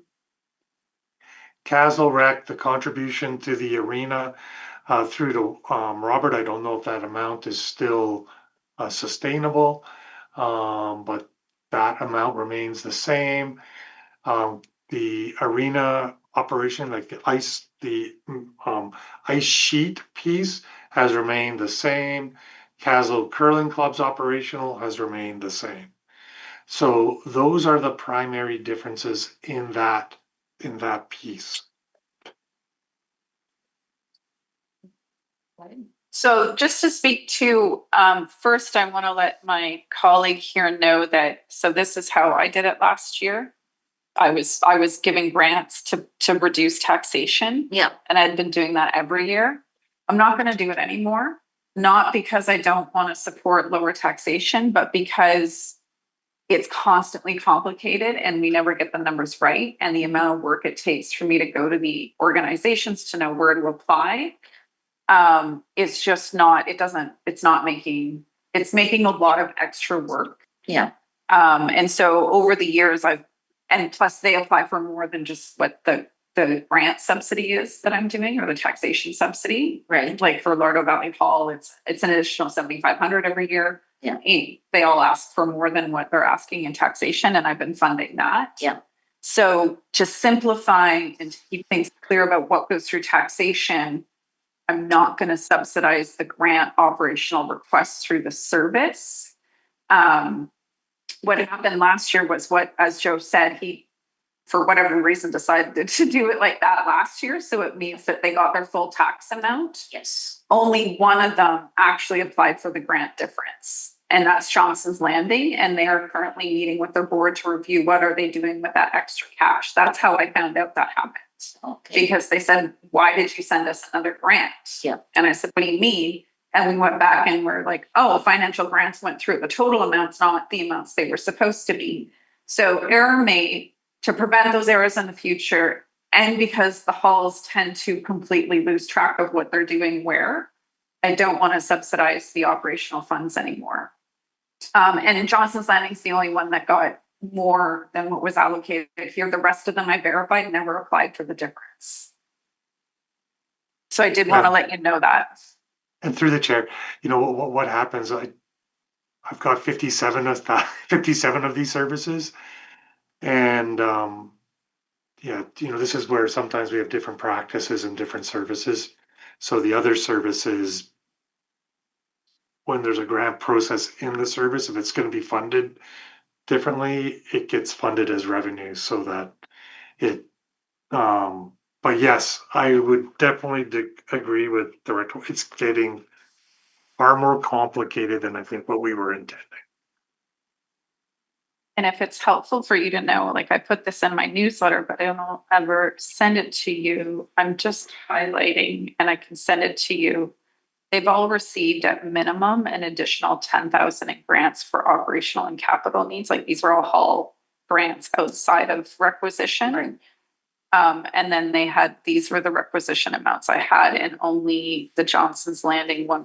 Kaslo Rec, the contribution to the arena through to Robert, I don't know if that amount is still sustainable, but that amount remains the same. The arena operation, like the ice sheet piece, has remained the same. Kaslo Curling Club's operational has remained the same. So those are the primary differences in that piece. So just to speak to, first, I want to let my colleague here know that, so this is how I did it last year. I was giving grants to reduce taxation. Yeah. And I'd been doing that every year. I'm not going to do it anymore, not because I don't want to support lower taxation, but because it's constantly complicated and we never get the numbers right. And the amount of work it takes for me to go to the organizations to know where to apply, it's just not, it's making a lot of extra work. Yeah. And so over the years and plus they apply for more than just what the grant subsidy is that I'm doing, or the taxation subsidy. Right. Like for Lardo Valley Hall, it's an additional 7,500 every year. Yeah. They all ask for more than what they're asking in taxation, and I've been funding that. Yeah. So to simplify and to keep things clear about what goes through taxation, I'm not going to subsidize the grant operational requests through the service. What happened last year was as Joe said, he, for whatever reason, decided to do it like that last year. So it means that they got their full tax amount. Yes. Only one of them actually applied for the grant difference, and that's Johnson's Landing. And they are currently meeting with their board to review what are they doing with that extra cash. That's how I found out that happened. Okay. Because they said, why did you send us another grant? Yeah. And I said, what do you mean? And we went back and we're like, oh, financial grants went through. The total amounts, not the amounts they were supposed to be. So error made. To prevent those errors in the future, and because the halls tend to completely lose track of what they're doing where, I don't want to subsidize the operational funds anymore. And Johnson's Landing is the only one that got more than what was allocated here. The rest of them I verified never applied for the difference. So I did want to let you know that. And through the chair, you know, what happens, I've got 57 of that, 57 of these services. And, yeah, you know, this is where sometimes we have different practices and different services. So the other services, when there's a grant process in the service, if it's going to be funded differently, it gets funded as revenue so that it, but yes, I would definitely agree with Director. It's getting far more complicated than I think what we were intending. And if it's helpful for you to know, like I put this in my newsletter, but I don't ever send it to you. I'm just highlighting and I can send it to you. They've all received at minimum an additional 10,000 in grants for operational and capital needs. Like these were all grants outside of requisition. And then these were the requisition amounts I had, and only the Johnson's Landing 1.5